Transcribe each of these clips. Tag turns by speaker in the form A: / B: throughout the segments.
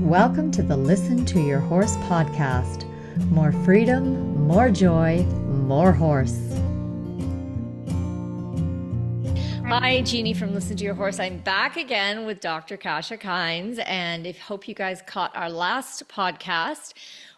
A: Welcome to the Listen to Your Horse podcast. More freedom, more joy, more horse. Hi, Jeannie from Listen to Your Horse. I'm back again with Dr. Kasia Kines, and I hope you guys caught our last podcast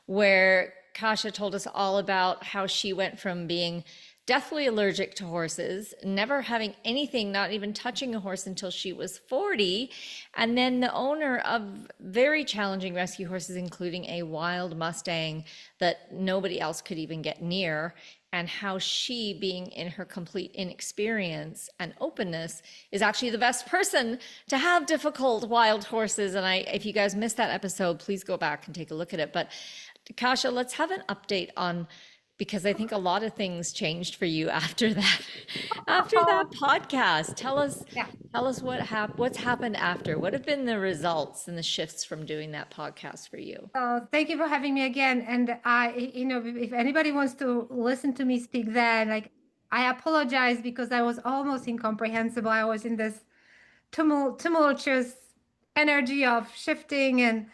A: where Kasia told us all about how she went from being deathly allergic to horses, never having anything, not even touching a horse until she was 40, and then the owner of very challenging rescue horses, including a wild mustang that nobody else could even get near, and how she, being in her complete inexperience and openness, is actually the best person to have difficult wild horses. And if you guys missed that episode, please go back and take a look at it. But Kasia, let's have an update on, because I think a lot of things changed for you after that, after that podcast. Tell us what's happened after. What have been the results and the shifts from doing that podcast for you?
B: Thank you for having me again. And if anybody wants to listen to me speak then, I apologize because I was almost incomprehensible. I was in this tumultuous energy of shifting and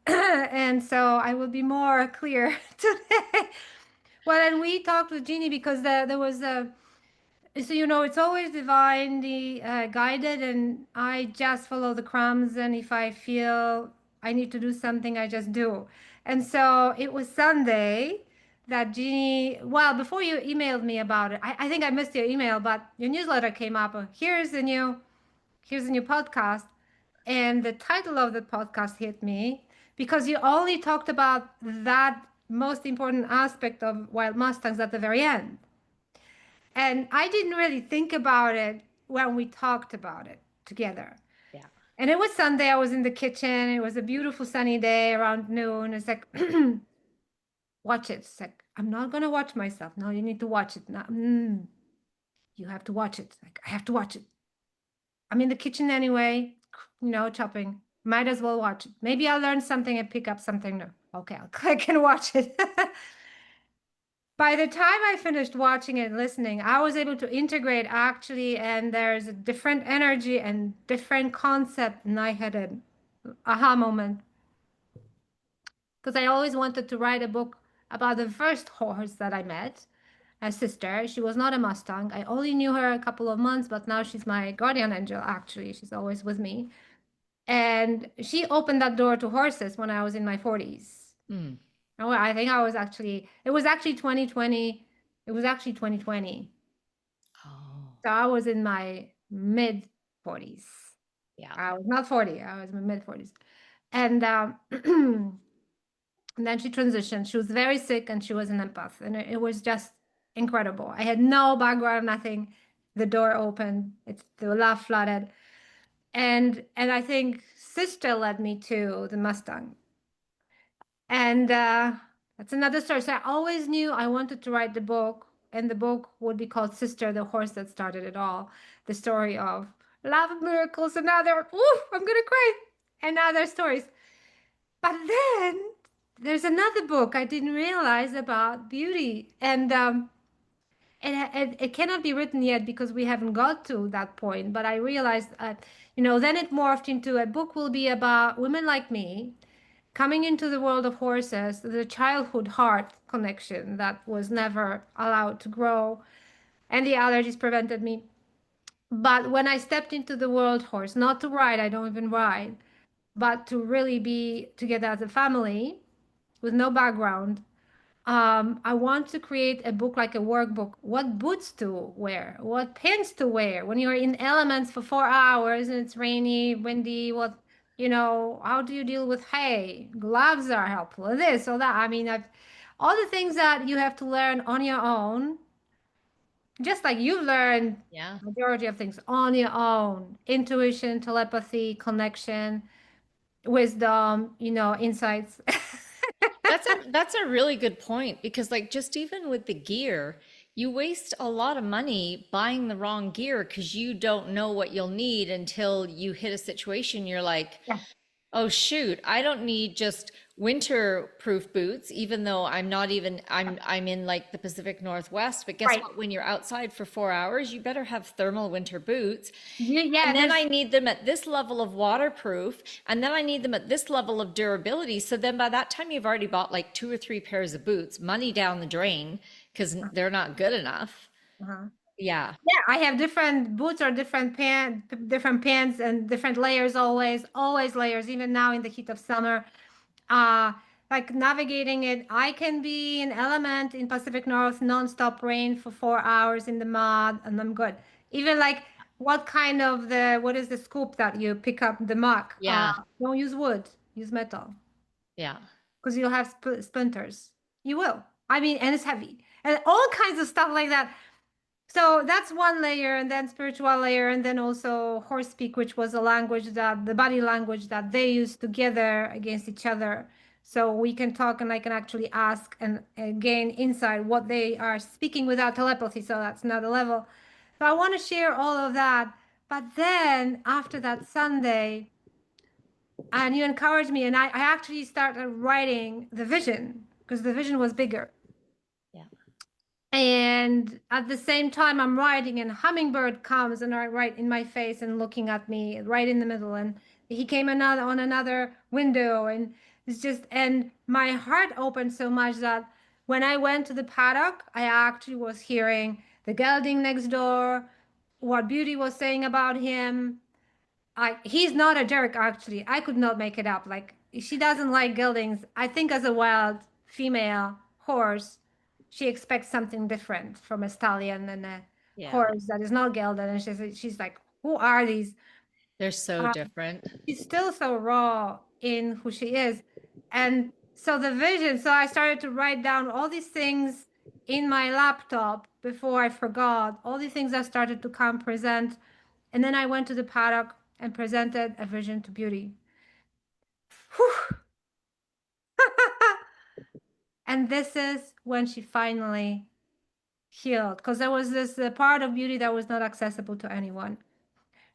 B: and so I will be more clear today. Well, and we talked with Jeannie because there was it's always divinely guided, and I just follow the crumbs. And if I feel I need to do something, I just do. And so it was Sunday that Jeannie, well, before you emailed me about it, I think I missed your email, but your newsletter came up. Here's a new podcast. And the title of the podcast hit me because you only talked about that most important aspect of wild mustangs at the very end. And I didn't really think about it when we talked about it together.
A: Yeah.
B: And it was Sunday. I was in the kitchen. It was a beautiful sunny day around noon. It's like, watch it. It's like, I'm not going to watch myself. No, you need to watch it. Now, you have to watch it. Like, I have to watch it. I'm in the kitchen anyway, chopping. Might as well watch it. Maybe I'll learn something and pick up something new. Okay, I'll click and watch it. By the time I finished watching it and listening, I was able to integrate actually, and there's a different energy and different concept. And I had an aha moment because I always wanted to write a book about the first horse that I met, a sister. She was not a Mustang. I only knew her a couple of months, but now she's my guardian angel, actually. She's always with me. And she opened that door to horses when I was in my 40s. Oh, I think it was actually 2020. It was actually 2020.
A: Oh,
B: So I was in my mid 40s.
A: yeah.
B: I was not 40. I was in my mid 40s. And, and then she transitioned. She was very sick and she was an empath. And it was just incredible. I had no background, nothing. The door opened. The love flooded. And I think sister led me to the Mustang. And that's another story. So I always knew I wanted to write the book, and the book would be called Sister, the Horse That Started It All. The story of love and miracles and other, I'm going to cry, and other stories. But then there's another book I didn't realize about beauty. And it cannot be written yet because we haven't got to that point. But I realized, then it morphed into a book will be about women like me coming into the world of horses, the childhood heart connection that was never allowed to grow, and the allergies prevented me. But when I stepped into the world horse, not to ride, I don't even ride, but to really be together as a family with no background, I want to create a book like a workbook. What boots to wear, what pins to wear when you're in elements for 4 hours and it's rainy, windy. How do you deal with hay? Gloves are helpful. This or that. I mean, all the things that you have to learn on your own, just like you've learned
A: Yeah.
B: majority of things on your own. Intuition, telepathy, connection, wisdom, insights.
A: That's a really good point, because like just even with the gear, you waste a lot of money buying the wrong gear because you don't know what you'll need until you hit a situation you're like,
B: Yeah.
A: oh shoot, I don't need just winter proof boots, even though I'm not even I'm in like the Pacific Northwest. But guess
B: Right.
A: what? When you're outside for 4 hours, you better have thermal winter boots.
B: Yeah,
A: And then
B: there's
A: I need them at this level of waterproof, and then I need them at this level of durability. So then by that time, you've already bought like 2 or 3 pairs of boots, money down the drain because they're not good enough.
B: uh-huh.
A: Yeah.
B: Yeah, I have different boots or different pants and different layers always layers, even now in the heat of summer. Uh, like navigating it, I can be in element in Pacific North, non-stop rain for 4 hours in the mud, and I'm good. Even like what is the scoop that you pick up the muck?
A: Yeah.
B: Don't use wood, use metal,
A: Yeah.
B: because you'll have splinters. You will. I mean, and it's heavy. And all kinds of stuff like that. So that's one layer, and then spiritual layer, and then also HorseSpeak, which was a language that the body language that they used together against each other. So we can talk and I can actually ask and gain insight what they are speaking without telepathy. So that's another level. So I want to share all of that. But then after that Sunday, and you encouraged me, and I actually started writing the vision because the vision was bigger.
A: Yeah.
B: And at the same time, I'm writing, and hummingbird comes and right in my face and looking at me right in the middle. And he came on another window, and it's just, and my heart opened so much that when I went to the paddock, I actually was hearing the gelding next door, what Beauty was saying about him. He's not a jerk, actually. I could not make it up. Like, she doesn't like geldings. I think as a wild female horse, she expects something different from a stallion and a
A: Yeah.
B: horse that is not gelded. And she's like, who are these?
A: They're so
B: Uh,
A: different.
B: she's still so raw in who she is. And so the vision, so I started to write down all these things in my laptop before I forgot, all these things that started to come present. And then I went to the paddock and presented a vision to Beauty. Whew. And this is when she finally healed, because there was this part of Beauty that was not accessible to anyone.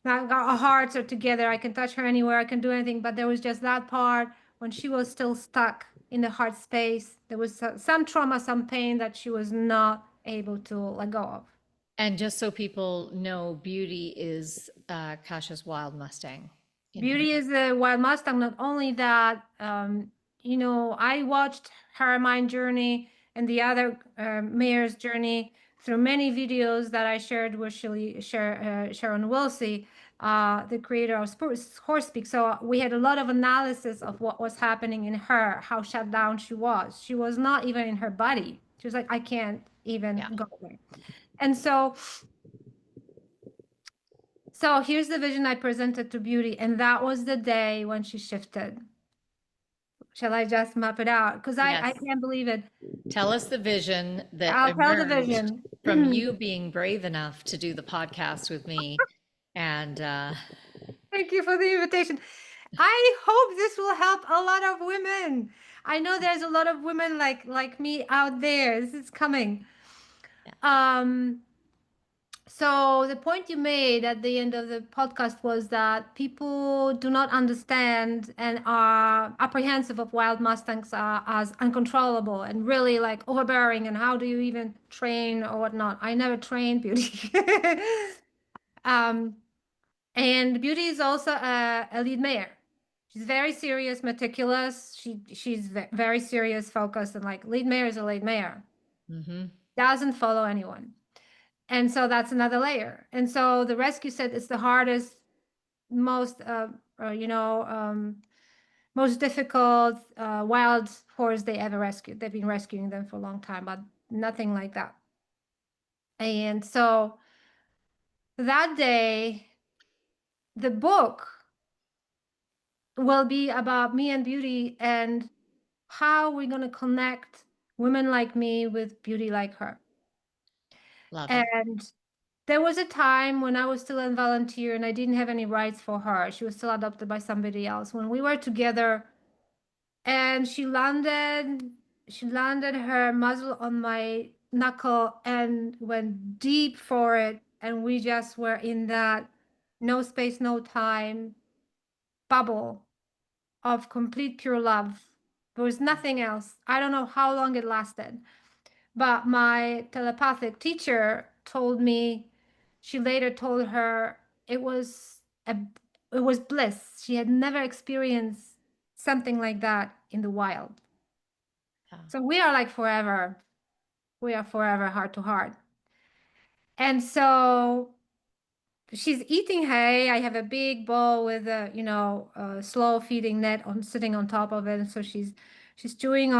B: Now our hearts are together. I can touch her anywhere. I can do anything. But there was just that part when she was still stuck in the heart space. There was some trauma, some pain that she was not able to let go of.
A: And just so people know, Beauty is Kasha's wild Mustang in her.
B: Beauty is a wild Mustang. Not only that, I watched her mind journey and the other mayor's journey through many videos that I shared with Sharon Wilsie, the creator of HorseSpeak. So we had a lot of analysis of what was happening in her, how shut down she was. She was not even in her body. She was like, I can't even
A: Yeah.
B: go there. And so here's the vision I presented to Beauty, and that was the day when she shifted. Shall I just map it out? Because I
A: Yes.
B: can't believe it.
A: Tell us the vision that
B: I'll tell the
A: emerged
B: vision.
A: from you being brave enough to do the podcast with me. And
B: Thank you for the invitation. I hope this will help a lot of women. I know there's a lot of women like me out there. This is coming. Um, So the point you made at the end of the podcast was that people do not understand and are apprehensive of wild mustangs as uncontrollable and really like overbearing. And how do you even train or whatnot? I never trained Beauty. um, and Beauty is also a lead mare. She's very serious, meticulous. She's very serious, focused, and like lead mare is a lead mare.
A: mhm.
B: Doesn't follow anyone. And so that's another layer. And so the rescue set is the hardest, most, most difficult wild horse they ever rescued. They've been rescuing them for a long time, but nothing like that. And so that day, the book will be about me and Beauty and how we're going to connect women like me with Beauty like her.
A: Love it.
B: And there was a time when I was still a volunteer and I didn't have any rights for her. She was still adopted by somebody else. When we were together and she landed her muzzle on my knuckle and went deep for it. And we just were in that no space, no time bubble of complete pure love There was nothing else. I don't know how long it lasted. But my telepathic teacher told me, she later told her it was a it was bliss. She had never experienced something like that in the wild.
A: Yeah.
B: So we are like forever. We are forever heart to heart. And so she's eating hay. I have a big bowl with a slow feeding net on sitting on top of it. And so she's chewing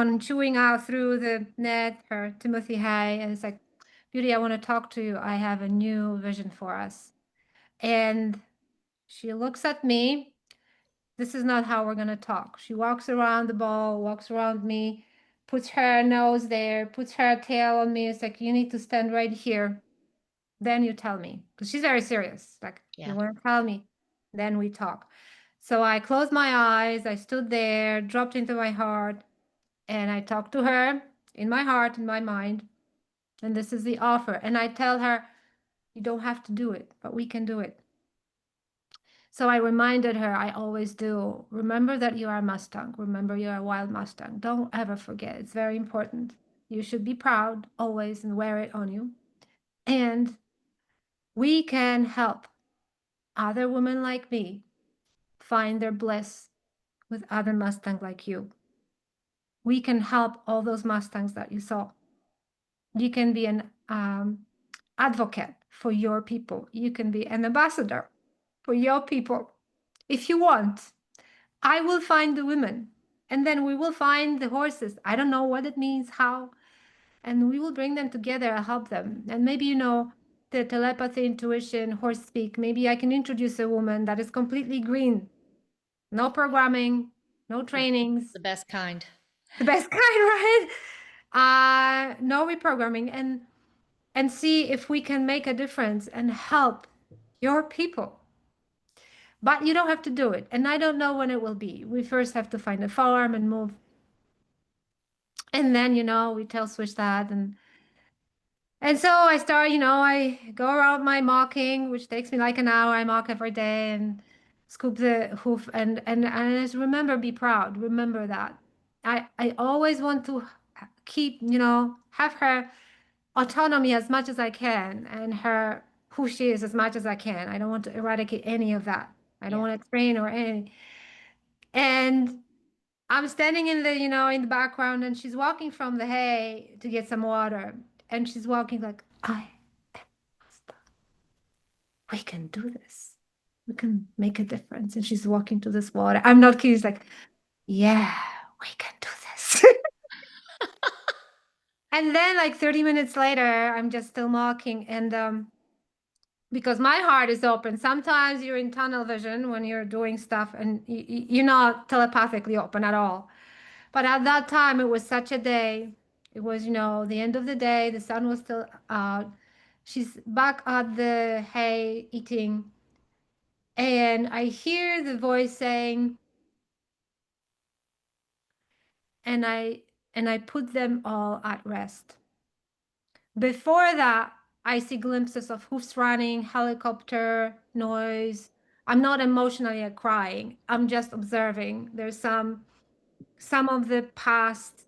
B: out through the net her Timothy hay, and it's like, Beauty, I want to talk to you. I have a new vision for us. And she looks at me. This is not how we're gonna talk. She walks around the bowl, walks around me, puts her nose there, puts her tail on me. It's like, you need to stand right here. Then you tell me, because she's very serious. Like, you
A: Yeah.
B: want to tell me, then we talk. So I closed my eyes, I stood there, dropped into my heart, and I talked to her in my heart, in my mind. And this is the offer. And I tell her, you don't have to do it, but we can do it. So I reminded her, I always do, remember that you are a Mustang. Remember you're a wild Mustang. Don't ever forget. It's very important. You should be proud always and wear it on you. And we can help other women like me find their bliss with other Mustangs like you. We can help all those Mustangs that you saw. You can be an advocate for your people. You can be an ambassador for your people if you want. I will find the women, and then we will find the horses. I don't know what it means, how, and we will bring them together and help them. And maybe, the telepathy, intuition, horse speak. Maybe I can introduce a woman that is completely green. No programming, no
A: The,
B: trainings,
A: the best kind.
B: the best kind, right? No reprogramming, and see if we can make a difference and help your people. But you don't have to do it, and I don't know when it will be. We first have to find a farm and move, and then we tail switch that, and so I start. I go around my marking, which takes me like an hour. I mark every day and scoop the hoof, and just remember, be proud. Remember that. I always want to keep, have her autonomy as much as I can, and her who she is as much as I can. I don't want to eradicate any of that. I don't
A: Yeah.
B: want to train or any. And I'm standing in the background, and she's walking from the hay to get some water, and she's walking like, we can do this. We can make a difference. And she's walking to this water. I'm not kidding. She's like, yeah, we can do this. And then like 30 minutes later, I'm just still walking, and because my heart is open. Sometimes you're in tunnel vision when you're doing stuff, and you're not telepathically open at all. But at that time, it was such a day. It was, the end of the day. The sun was still out. She's back at the hay eating. And I hear the voice saying, and I put them all at rest. Before that, I see glimpses of hoofs running, helicopter noise. I'm not emotionally crying. I'm just observing. There's some of the past.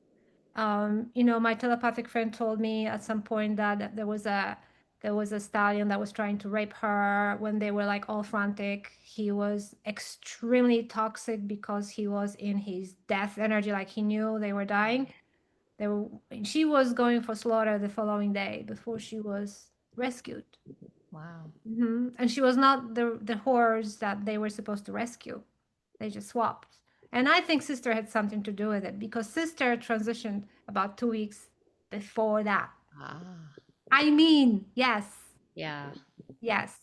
B: My telepathic friend told me at some point that there was a stallion that was trying to rape her when they were like all frantic. He was extremely toxic because he was in his death energy, like he knew they were dying. They were, she was going for slaughter the following day before she was rescued.
A: Wow.
B: And she was not the horse that they were supposed to rescue. They just swapped. And I think sister had something to do with it because sister transitioned about 2 weeks before that.
A: Ah.
B: I mean, yes,
A: Yeah.
B: yes.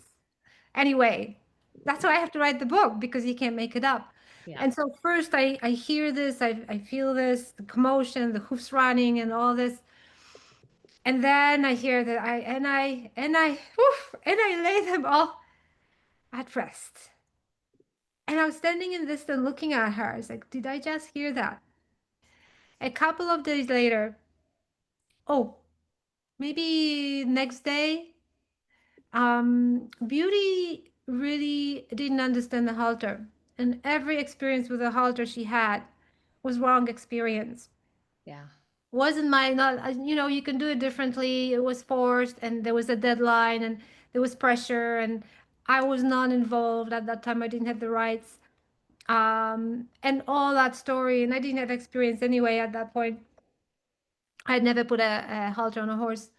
B: Anyway, that's why I have to write the book, because you can't make it up.
A: Yeah.
B: And so first I hear this, I feel this, the commotion, the hoofs running and all this. And then I hear that I lay them all at rest. And I'm standing in this and looking at her. It's like, did I just hear that? A couple of days later, oh, maybe next day, Beauty really didn't understand the halter. And every experience with the halter she had was wrong experience.
A: Yeah.
B: Wasn't my not you can do it differently. It was forced, and there was a deadline, and there was pressure, and I was not involved at that time. I didn't have the rights, and all that story, and I didn't have experience anyway at that point. I'd never put a halter on a horse.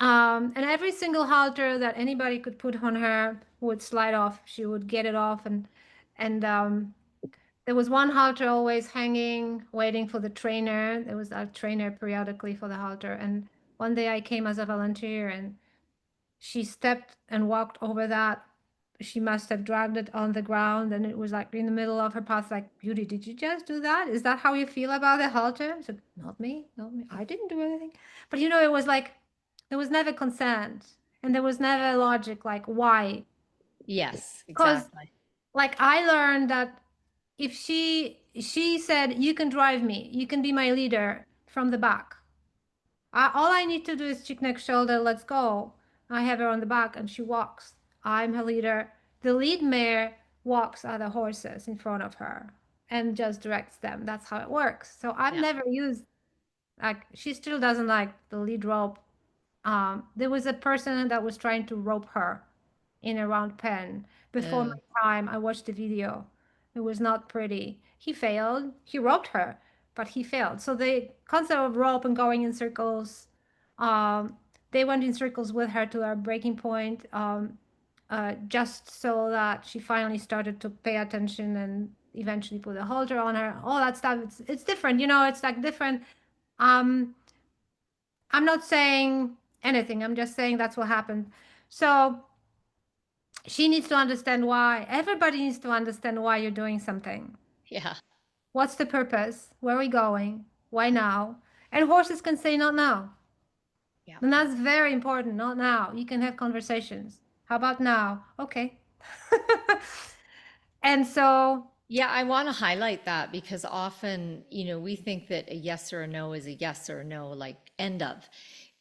B: And every single halter that anybody could put on her would slide off. She would get it off, and there was one halter always hanging, waiting for the trainer. There was a trainer periodically for the halter. And one day I came as a volunteer, and she stepped and walked over that. She must have dragged it on the ground, and it was like in the middle of her path, like, Beauty, did you just do that? Is that how you feel about the halter? I said, not me, not me. I didn't do anything. But it was like there was never consent, and there was never logic, like why?
A: Yes,
B: Because
A: exactly.
B: like I learned that if she said, you can drive me, you can be my leader from the back. All I need to do is cheek, neck, shoulder, let's go. I have her on the back and she walks. I'm her leader. The lead mare walks other horses in front of her and just directs them. That's how it works. So I've
A: Yeah.
B: never used, like, she still doesn't like the lead rope. There was a person that was trying to rope her in a round pen. Before
A: Oh,
B: my time, I watched the video. It was not pretty. He failed. He roped her, but he failed. So the concept of rope and going in circles, um, they went in circles with her to our breaking point, just so that she finally started to pay attention and eventually put a halter on her. All that stuff. It's different. It's like different. Um, I'm not saying anything. I'm just saying that's what happened. So she needs to understand why. Everybody needs to understand why you're doing something.
A: yeah.
B: What's the purpose? Where are we going? Why now? And horses can say not now.
A: Yeah.
B: And that's very important. Not now. You can have conversations. How about now? Okay. And so,
A: Yeah, I want to highlight that because often, we think that a yes or a no is a yes or a no, like end of.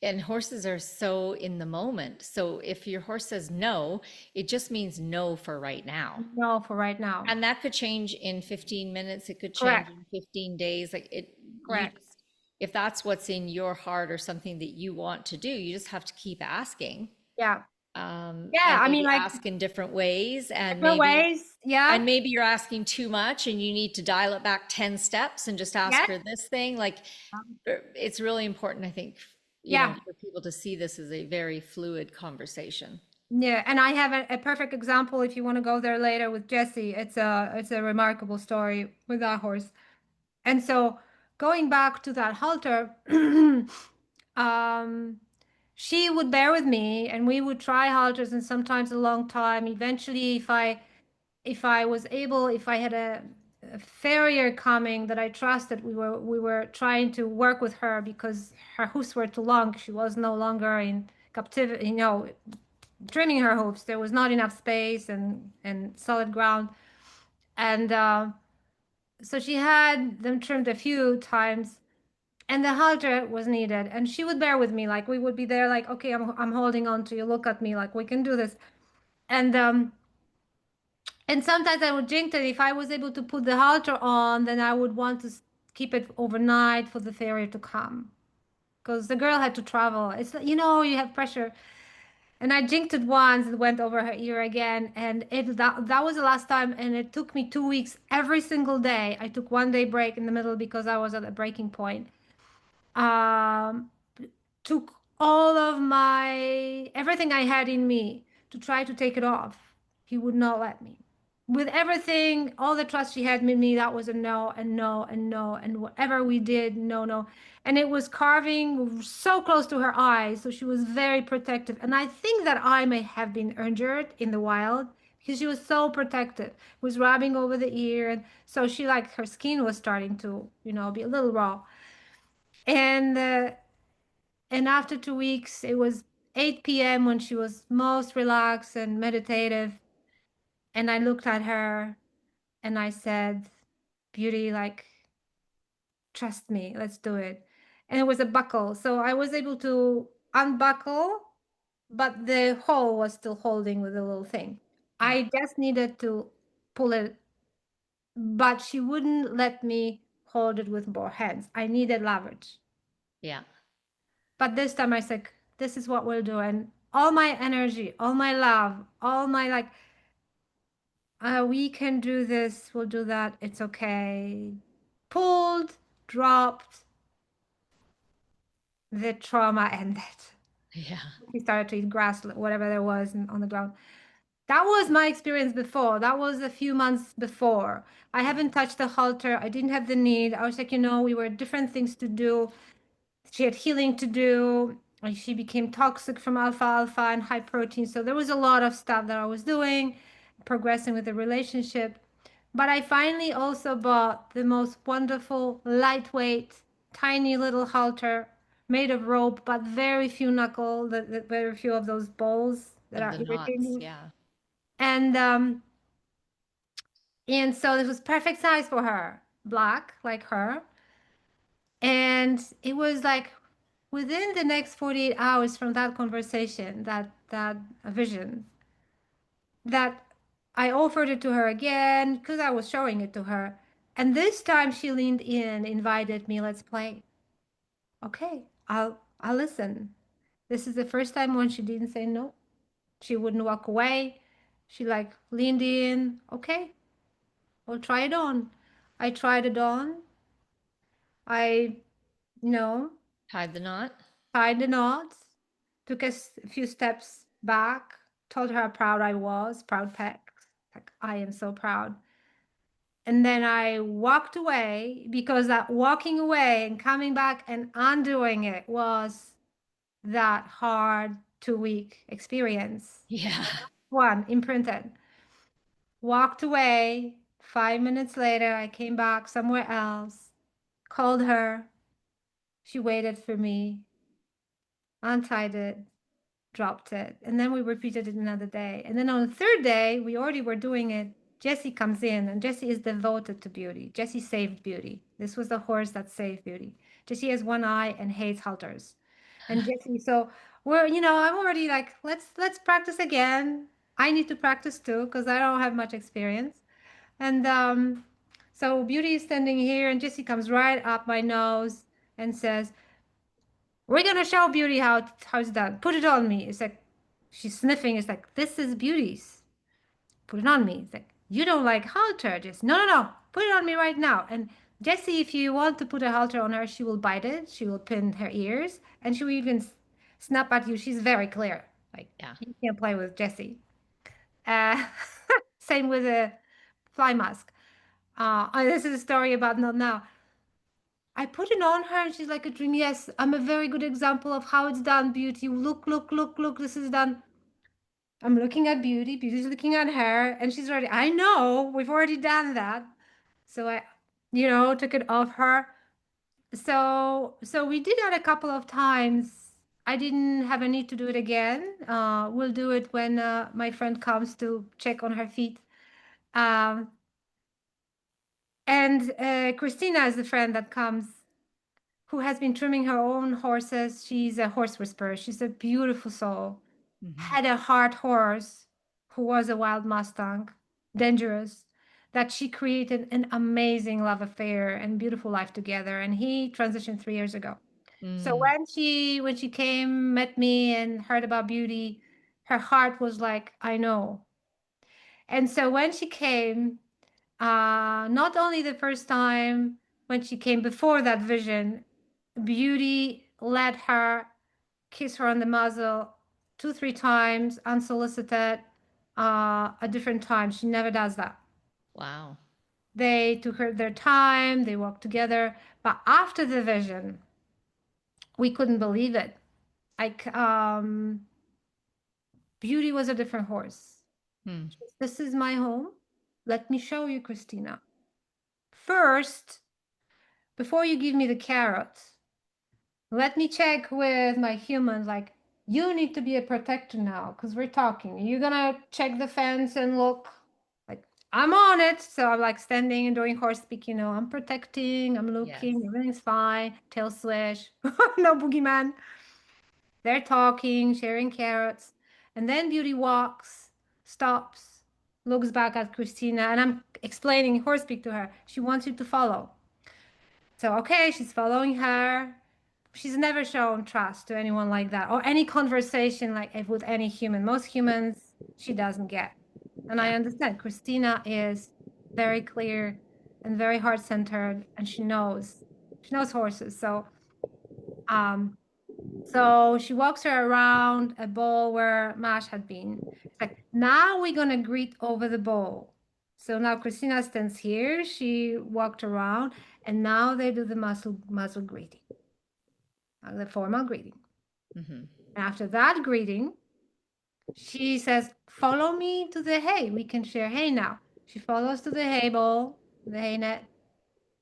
A: And horses are so in the moment. So if your horse says no, it just means no for right now.
B: no, for right now.
A: And that could change in 15 minutes. It could change
B: Correct.
A: in 15 days. Like you
B: Correct.
A: just, if that's what's in your heart or something that you want to do, you just have to keep asking.
B: Yeah. Yeah.
A: And
B: I mean,
A: maybe
B: like
A: ask in different ways.
B: different ways. Yeah.
A: And maybe you're asking too much and you need to dial it back 10 steps and just ask
B: Yes.
A: her this thing. Like it's really important, I think,
B: Yeah.
A: for people to see this as a very fluid conversation.
B: Yeah, and I have a perfect example if you want to go there later with Jessie. It's a remarkable story with that horse. And so going back to that halter, um, she would bear with me and we would try halters and sometimes a long time. Eventually, if I was able, if I had a farrier coming that I trusted, we were trying to work with her because her hoofs were too long. She was no longer in captivity, trimming her hooves. There was not enough space and solid ground, and so she had them trimmed a few times. And the halter was needed, and she would bear with me. Like we would be there, like, okay, I'm holding on to you. Look at me, like we can do this. And sometimes I would jinx it. If I was able to put the halter on, then I would want to keep it overnight for the farrier to come because the girl had to travel. It's you have pressure. And I jinked it once and went over her ear again. And that was the last time. And it took me 2 weeks every single day. I took one day break in the middle because I was at a breaking point. Um, took all of my everything I had in me to try to take it off. He would not let me. With everything, all the trust she had in me, that was a no and no and no. And whatever we did, no, no. And it was carving so close to her eyes. So she was very protective. And I think that I may have been injured in the wild because she was so protective. Was rubbing over the ear. And so she, like, her skin was starting to, be a little raw. And after 2 weeks, it was 8 p.m. when she was most relaxed and meditative. And I looked at her and I said, Beauty, like, trust me, let's do it. And it was a buckle. So I was able to unbuckle, but the hole was still holding with the little thing.
A: Yeah.
B: I just needed to pull it, but she wouldn't let me hold it with both hands. I needed leverage.
A: Yeah.
B: But this time I said, this is what we'll do. And all my energy, all my love, all my like, we can do this, we'll do that, it's okay. Pulled, dropped, the trauma ended.
A: Yeah.
B: He started to eat grass, whatever there was on the ground. That was my experience before. That was a few months before. I haven't touched the halter. I didn't have the need. I was like, we were different things to do. She had healing to do. She became toxic from alfalfa and high protein. So there was a lot of stuff that I was doing, progressing with the relationship. But I finally also bought the most wonderful, lightweight, tiny little halter made of rope, but very few knuckle, very few of those balls that
A: Of
B: are
A: the knots.
B: irritating.
A: Yeah.
B: And um, and so this was perfect size for her, black like her. And it was like within the next 48 hours from that conversation, that vision, that I offered it to her again because I was showing it to her. And this time she leaned in, invited me, let's play. Okay, I'll listen. This is the first time when she didn't say no. She wouldn't walk away. She like leaned in. Okay, we'll try it on. I tried it on. I, you know,
A: Tied the knot.
B: tied the knots, took a few steps back, told her how proud I was, proud pecs. Like, I am so proud. And then I walked away because that walking away and coming back and undoing it was that hard 2 week experience.
A: Yeah.
B: One imprinted. Walked away. 5 minutes later, I came back somewhere else, called her. She waited for me, untied it, dropped it. And then we repeated it another day. And then on the third day, we already were doing it. Jessie comes in, and Jessie is devoted to Beauty. Jessie saved Beauty. This was the horse that saved Beauty. Jessie has one eye and hates halters. And Jessie, so I'm already like, let's practice again. I need to practice too because I don't have much experience. And so Beauty is standing here, and Jessie comes right up my nose and says, we're gonna show Beauty how it's done. Put it on me. It's like she's sniffing. It's like, this is Beauty's. Put it on me. It's like, you don't like halter. Just no, no, no. Put it on me right now. And Jessie, if you want to put a halter on her, she will bite it. She will pin her ears, and she will even snap at you. She's very clear. Like,
A: Yeah.
B: you can't play with Jessie. Uh, Same with a fly mask. This is a story about not now. I put it on her and she's like a dream. Yes, I'm a very good example of how it's done, Beauty. Look, look, look, look, this is done. I'm looking at Beauty. Beauty's looking at her, and she's already, I know, we've already done that. So I, took it off her. So we did that a couple of times. I didn't have a need to do it again. We'll do it when my friend comes to check on her feet. Um, and Christina is the friend that comes who has been trimming her own horses. She's a horse whisperer. She's a beautiful soul.
A: Hmm.
B: Had a hard horse who was a wild mustang, dangerous, that she created an amazing love affair and beautiful life together. And he transitioned 3 years ago. So
A: Mm.
B: when she came, met me, and heard about Beauty, her heart was like, I know. And so when she came, not only the first time when she came before that vision, Beauty let her kiss her on the muzzle 2, 3 times unsolicited, at different times. She never does that.
A: Wow.
B: They took their time, they walked together. But after the vision, we couldn't believe it. Like, Beauty was a different horse.
A: Hmm.
B: This is my home. Let me show you, Christina. First, before you give me the carrot, let me check with my human. Like, you need to be a protector now because we're talking. You're gonna check the fence and look. Like, I'm on it. So I'm like standing and doing horse speak. I'm protecting, I'm
A: Yes.
B: looking, everything's fine. Tail swish, no boogeyman. They're talking, sharing carrots. And then Beauty walks, stops, looks back at Christina, and I'm explaining horse speak to her. She wants you to follow. So, okay, she's following her. She's never shown trust to anyone like that or any conversation like with any human. Most humans she doesn't get. And I
A: Yeah.
B: understand Christina is very clear and very heart-centered and she knows horses. Um so she walks her around a bowl where Mash had been. It's like, now we're gonna greet over the bowl. So now Christina stands here, she walked around, and now they do the muzzle greeting, the formal greeting.
A: Hmm.
B: After that greeting, she says, follow me to the hay. We can share hay now. She follows to the hay bowl, the hay net.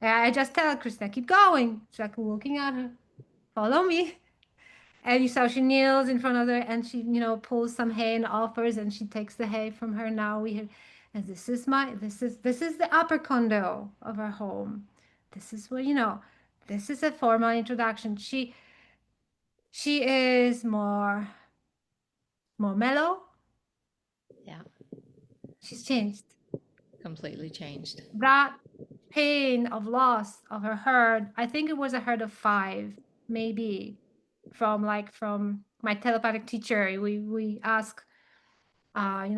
B: And I just tell Christina, keep going. She's like looking at her. Follow me. And you saw she kneels in front of her and she, pulls some hay and offers and she takes the hay from her. Now we have, and this is the upper condo of our home. This is what, this is a formal introduction. She is more mellow.
A: Yeah.
B: She's changed.
A: Completely changed.
B: That pain of loss of her herd, I think it was a herd of five, maybe from my telepathic teacher. We ask,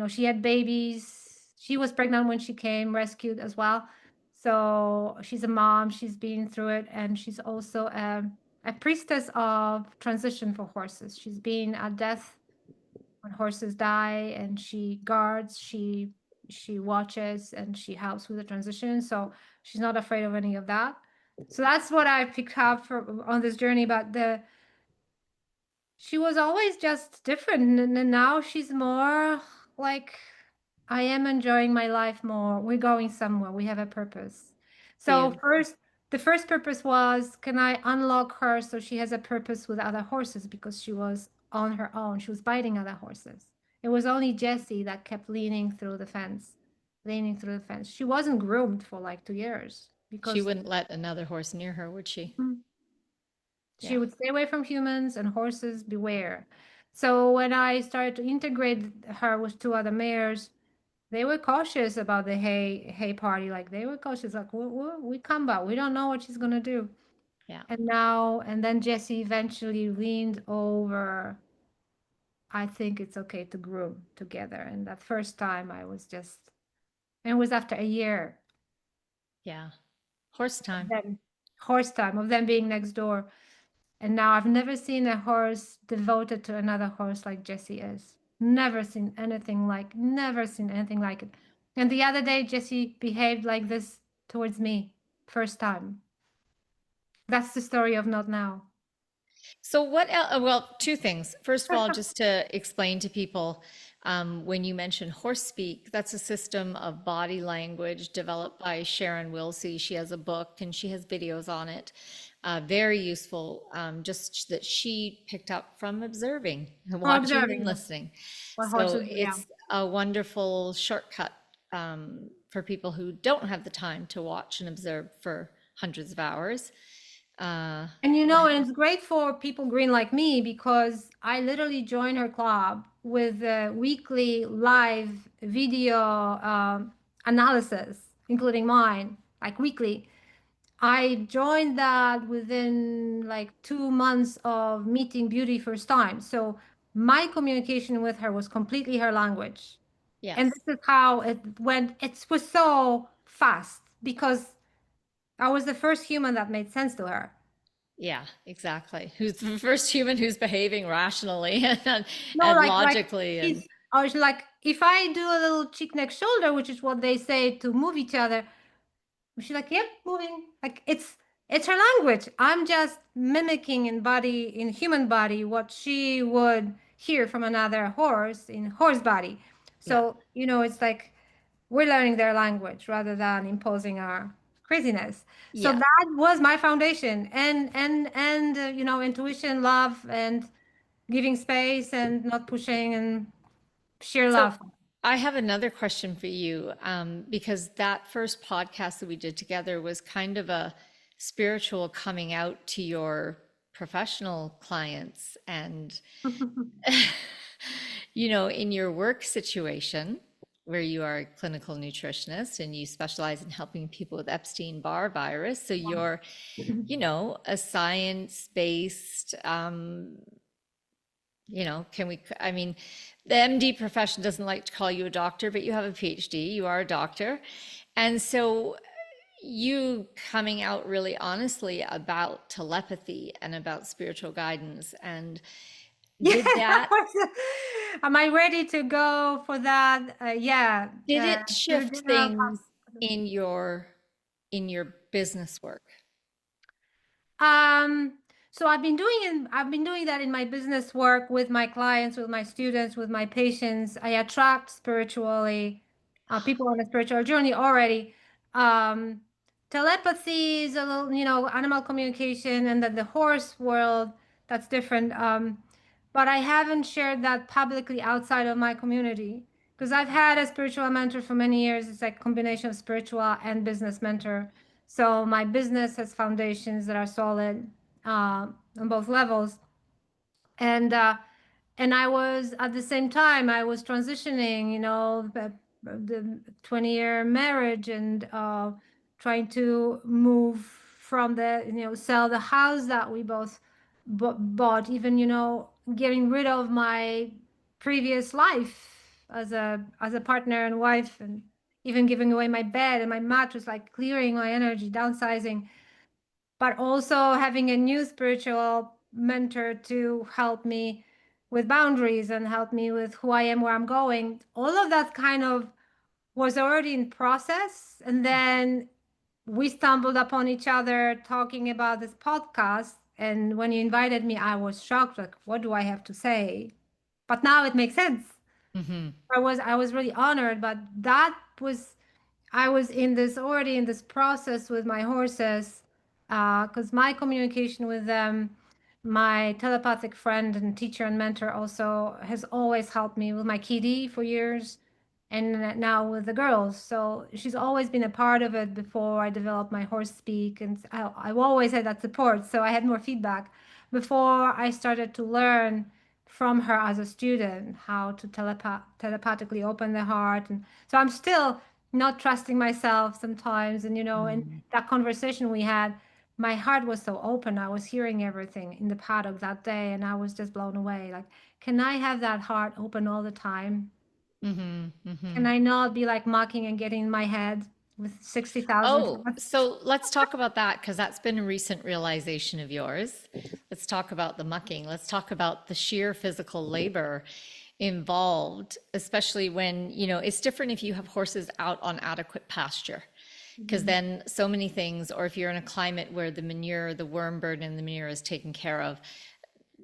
B: she had babies. She was pregnant when she came, rescued as well. So she's a mom. She's been through it, and she's also a priestess of transition for horses. She's been at death when horses die, and she guards. She watches and she helps with the transition. So she's not afraid of any of that. So that's what I picked up on this journey. But she was always just different, and now she's more like, I am enjoying my life more. We're going somewhere. We have a purpose. So
A: Beautiful.
B: the first purpose was, can I unlock her so she has a purpose with other horses, because she was on her own. She was biting other horses. It was only Jessie that kept leaning through the fence. She wasn't groomed for like 2 years
A: She
B: because
A: wouldn't let another horse near her, would she?
B: mm, she
A: Yeah.
B: would stay away from humans and horses, beware. So when I started to integrate her with two other mares, they were cautious about the hay party. Like they were cautious, like we come back. We don't know what she's gonna do.
A: Yeah.
B: And then Jesse eventually leaned over. I think it's okay to groom together. And that first time I was just, and it was after a year
A: Yeah. Horse
B: of
A: time.
B: them, horse time of them being next door. And now I've never seen a horse devoted to another horse like Jessie is. Never seen anything like it. And the other day, Jessie behaved like this towards me. First time. That's the story of Not Now.
A: So what else? Well, two things. First of all, just to explain to people, when you mention horse speak, that's a system of body language developed by Sharon Wilsie. She has a book and she has videos on it. Very useful, just that she picked up from observing,
B: Oh,
A: watching and
B: observing
A: listening.
B: what
A: So
B: horses do, yeah.
A: it's a wonderful shortcut for people who don't have the time to watch and observe for hundreds of hours. Uh,
B: And it's great for people green like me because I literally joined her club with a weekly live video analysis, including mine, like weekly. I joined that within like 2 months of meeting Beauty first time. So my communication with her was completely her language. And
A: yes.
B: this is how it went. It was so fast because I was the first human that made sense to her.
A: Yeah, exactly. Who's the first human who's behaving rationally
B: No,
A: and
B: like
A: logically and
B: she's, I was like, if I do a little cheek, neck, shoulder, which is what they say to move each other, she's like, yep, moving. Like it's her language. I'm just mimicking in human body what she would hear from another horse in horse body.
A: yeah.
B: So, it's like we're learning their language rather than imposing our craziness. So
A: Yeah.
B: that was my foundation, and intuition, love, and giving space and not pushing, and sheer
A: So
B: love.
A: I have another question for you, because that first podcast that we did together was kind of a spiritual coming out to your professional clients and, in your work situation. where you are a clinical nutritionist and you specialize in helping people with Epstein-Barr virus. So you're, a science-based, can we, I mean, the MD profession doesn't like to call you a doctor, but you have a PhD, you are a doctor. And so you coming out really honestly about telepathy and about spiritual guidance and
B: Yeah.
A: did that,
B: Am I ready to go for that? Yeah.
A: did it
B: To the
A: shift
B: general
A: things in your business work?
B: Um, so I've been doing that in my business work with my clients, with my students, with my patients. I attract spiritually people on a spiritual journey already. Um, Telepathy is a little, animal communication, and then the horse world, that's different. But I haven't shared that publicly outside of my community because I've had a spiritual mentor for many years. It's like a combination of spiritual and business mentor. So my business has foundations that are solid on both levels, and uh, and I was at the same time I was transitioning, the 20-year marriage and trying to move from the, sell the house that we both bought, even, getting rid of my previous life as a partner and wife, and even giving away my bed and my mattress, like clearing my energy, downsizing, but also having a new spiritual mentor to help me with boundaries and help me with who I am, where I'm going. All of that kind of was already in process. And then we stumbled upon each other talking about this podcast. And when you invited me, I was shocked, like, what do I have to say? But now it makes sense.
A: Mm-hmm.
B: I was really honored, but that was I was in this already in this process with my horses, because my communication with them, my telepathic friend and teacher and mentor also has always helped me with my kitty for years, and now with the girls. So she's always been a part of it before I developed my horse speak, and I've always had that support. So I had more feedback before I started to learn from her as a student how to telepathically open the heart. And so I'm still not trusting myself sometimes. And, in that conversation we had, my heart was so open. I was hearing everything in the paddock that day, and I was just blown away. Like, can I have that heart open all the time?
A: Mm-hmm. Mm-hmm.
B: Can I not be like mocking and getting in my head with 60,000
A: Oh,
B: thoughts?
A: so let's talk about that because that's been a recent realization of yours. Let's talk about the mucking. Let's talk about the sheer physical labor involved, especially when, it's different if you have horses out on adequate pasture, because
B: Mhm.
A: then so many things, or if you're in a climate where the manure, the worm burden in the manure is taken care of,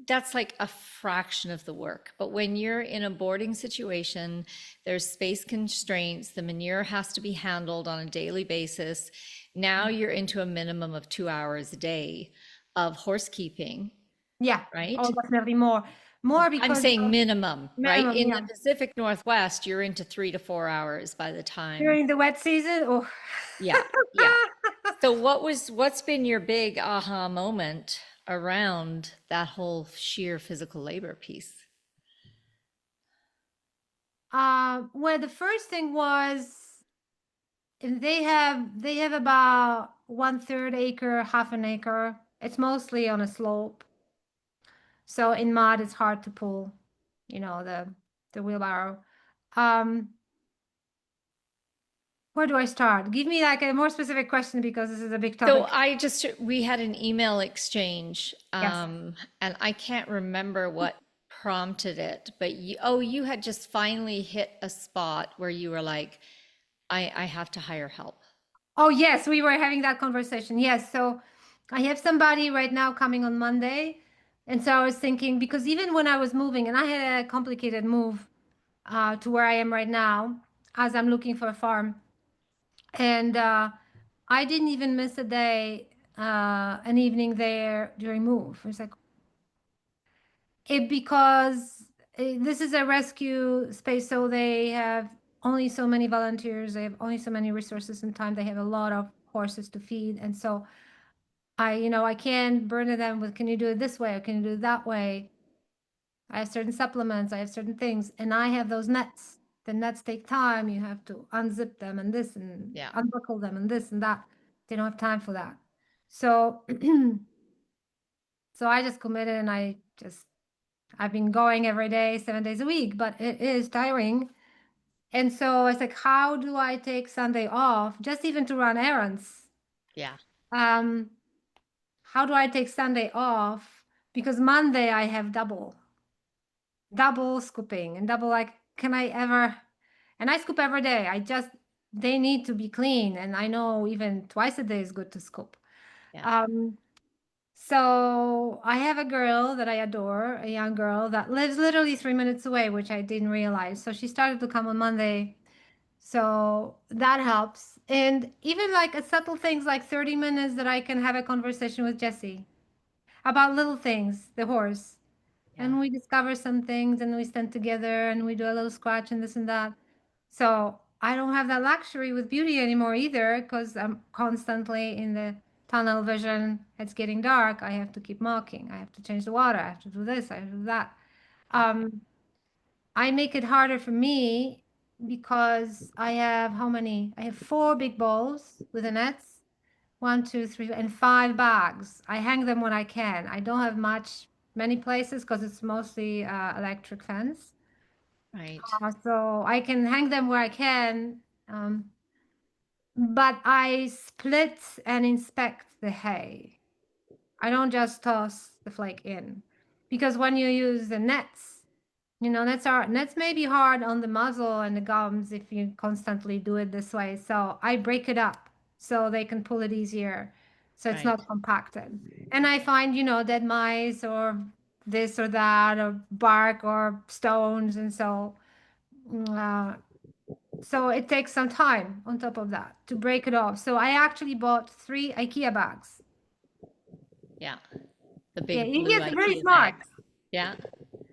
A: that's like a fraction of the work. But when you're in a boarding situation, there's space constraints, the manure has to be handled on a daily basis. Now you're into a minimum of 2 hours a day of horsekeeping,
B: Yeah.
A: right?
B: Oh, definitely more. More
A: I'm
B: because
A: saying minimum, right?
B: minimum,
A: In the
B: yeah.
A: Pacific Northwest, you're into 3 to 4 hours by the time.
B: During the wet season, oh.
A: Yeah, yeah. So what's been your big aha moment around that whole sheer physical labor piece?
B: Well, the first thing was they have about 1/3 acre, half an acre. It's mostly on a slope. So in mud, it's hard to pull, the wheelbarrow. Um, where do I start? Give me like a more specific question because this is a big
A: So
B: topic.
A: we had an email exchange,
B: Yes.
A: and I can't remember what prompted it, but you had just finally hit a spot where you were like, I have to hire help.
B: Oh, yes, we were having that conversation. Yes. So I have somebody right now coming on Monday. And so I was thinking, because even when I was moving, and I had a complicated move to where I am right now, as I'm looking for a farm. And I didn't even miss a day, an evening there during move. It's like because this is a rescue space, so they have only so many volunteers, they have only so many resources and time. They have a lot of horses to feed, and so I can't burden them with, can you do it this way or can you do it that way? I have certain supplements, I have certain things, and I have those nets. the nets take time. You have to unzip them and this and
A: Yeah.
B: unbuckle them and this and that. They don't have time for that. So, so I just committed and I've been going every day, 7 days a week, but it is tiring. And so it's like, how do I take Sunday off just even to run errands?
A: Yeah.
B: Um, how do I take Sunday off? Because Monday I have double scooping and double like, can I ever? And I scoop every day. They need to be clean. And I know even twice a day is good to scoop.
A: Yeah.
B: Um, so I have a girl that I adore, a young girl that lives literally 3 minutes away, which I didn't realize. So she started to come on Monday. So that helps. And even like a subtle things like 30 minutes that I can have a conversation with Jessie about little things, the horse.
A: Yeah.
B: And we discover some things and we stand together and we do a little scratch and this and that. So I don't have that luxury with beauty anymore either because I'm constantly in the tunnel vision. It's getting dark. I have to keep marking. I have to change the water. I have to do this. I have to do that.
A: Yeah.
B: Um, I make it harder for me because I have how many? I have four big bowls with the nets. One, two, three, and five bags. I hang them when I can. I don't have many places because it's mostly electric fence.
A: Right.
B: So I can hang them where I can. Um, but I split and inspect the hay. I don't just toss the flake in because when you use the nets, nets may be hard on the muzzle and the gums if you constantly do it this way. So I break it up so they can pull it easier, so it's
A: Right.
B: not compacted. And I find, dead mice or this or that or bark or stones, and uh, so it takes some time on top of that to break it off. So I actually bought 3 IKEA bags.
A: Yeah. The
B: Yeah,
A: big blue
B: IKEA is very
A: IKEA
B: smart.
A: bags. Yeah.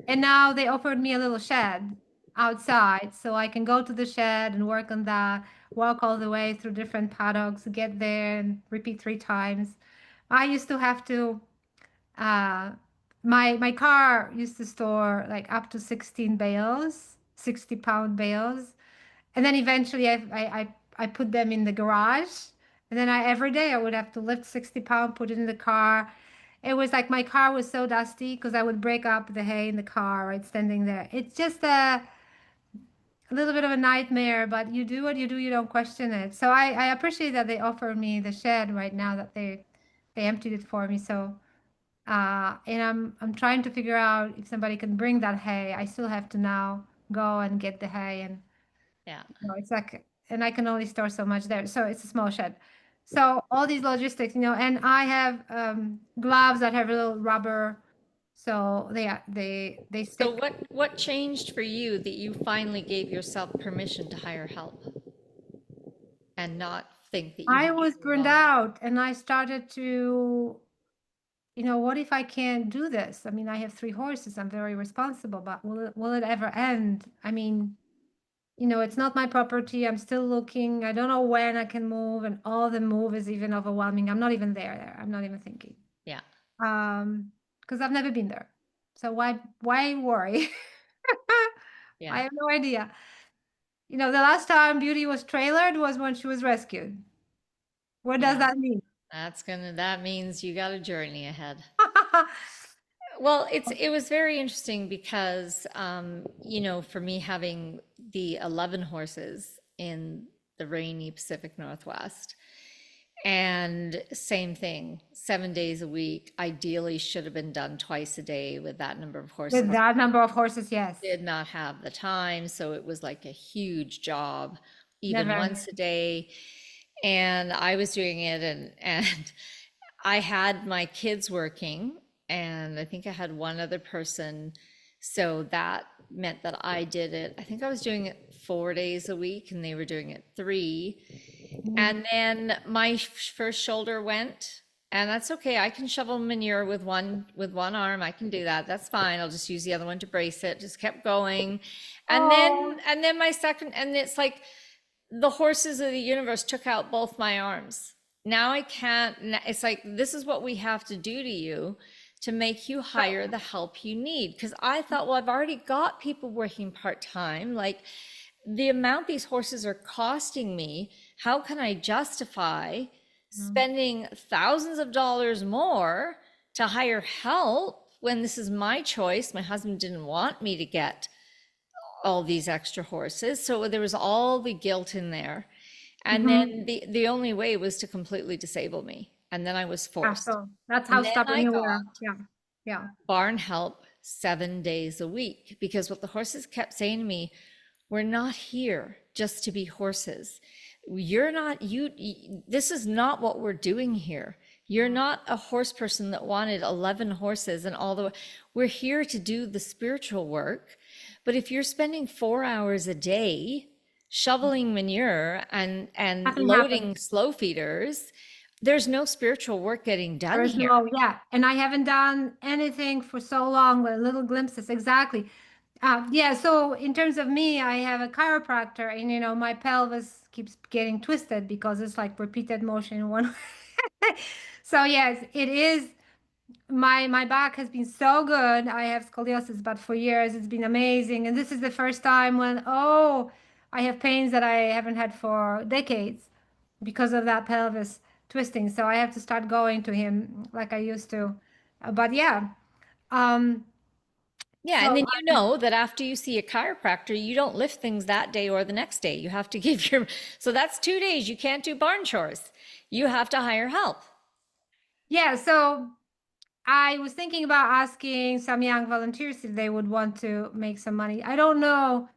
B: And now they offered me a little shed outside, so I can go to the shed and work on that, walk all the way through different paddocks, get there and repeat 3 times. I used to have to, uh, my car used to store like up to 16 bales, 60-pound bales. And then eventually I put them in the garage. And then every day I would have to lift 60 pounds, put it in the car. It was like my car was so dusty because I would break up the hay in the car, right, standing there. It's just a little bit of a nightmare, but you do what you do, you don't question it. So I appreciate that they offer me the shed right now that they emptied it for me. So and I'm trying to figure out if somebody can bring that hay. I still have to now go and get the hay and
A: Yeah.
B: it's like, and I can only store so much there. So it's a small shed. So all these logistics, and I have gloves that have a little rubber, so they
A: So
B: stick.
A: what changed for you that you finally gave yourself permission to hire help and not think that you
B: I
A: had to
B: was
A: do it
B: burned
A: alone?
B: out, and I started to, what if I can't do this? I mean, I have 3 horses. I'm very responsible, but will it ever end? I mean, it's not my property. I'm still looking. I don't know when I can move, and all the move is even overwhelming. I'm not even there. I'm not even thinking.
A: Yeah.
B: Because I've never been there. So why worry?
A: Yeah.
B: I have no idea. The last time Beauty was trailered was when she was rescued. What does
A: Yeah.
B: that mean?
A: That means you got a journey ahead. Well, it was very interesting because for me having the 11 horses in the rainy Pacific Northwest, and same thing, 7 days a week, ideally should have been done twice a day with that number of
B: With
A: horses.
B: that number of horses, yes.
A: Did not have the time, so it was like a huge job, even
B: Never.
A: once a day. And I was doing it, and I had my kids working, and I think I had one other person. So that meant that I did it. I think I was doing it 4 days a week, and they were doing it three.
B: Mhm.
A: And then my first shoulder went, and that's okay. I can shovel manure with one arm. I can do that. That's fine. I'll just use the other one to brace it. Just kept going. And
B: Oh,
A: then my second, and it's like the horses of the universe took out both my arms. Now I can't, it's like, this is what we have to do to you to make you hire the help you need. Because I thought, well, I've already got people working part-time. Like, the amount these horses are costing me, how can I justify
B: Mm.
A: spending thousands of dollars more to hire help when this is my choice? My husband didn't want me to get all these extra horses. So there was all the guilt in there. And
B: Mm-hmm.
A: then the only way was to completely disable me. And then I was
B: Yeah,
A: forced.
B: so that's how
A: And then
B: stubborn
A: I
B: you
A: got
B: were. Yeah. Yeah.
A: barn help 7 days a week because what the horses kept saying to me, we're not here just to be horses. You're not, this is not what we're doing here. You're not a horse person that wanted 11 horses and all the way. We're here to do the spiritual work. But if you're spending 4 hours a day shoveling manure and
B: Nothing happens.
A: loading slow feeders, there's no spiritual work getting done
B: There's
A: here.
B: no, yeah. And I haven't done anything for so long with little glimpses. Exactly. Yeah. So in terms of me, I have a chiropractor and, my pelvis keeps getting twisted because it's like repeated motion in one way. So yes, it is. My back has been so good. I have scoliosis, but for years it's been amazing. And this is the first time when, I have pains that I haven't had for decades because of that pelvis twisting. So I have to start going to him like I used to. But yeah. Um,
A: Yeah, and
B: so
A: then you know that after you see a chiropractor, you don't lift things that day or the next day. You have to give your, so that's 2 days. You can't do barn chores. You have to hire help.
B: yeah, so I was thinking about asking some young volunteers if they would want to make some money. I don't know.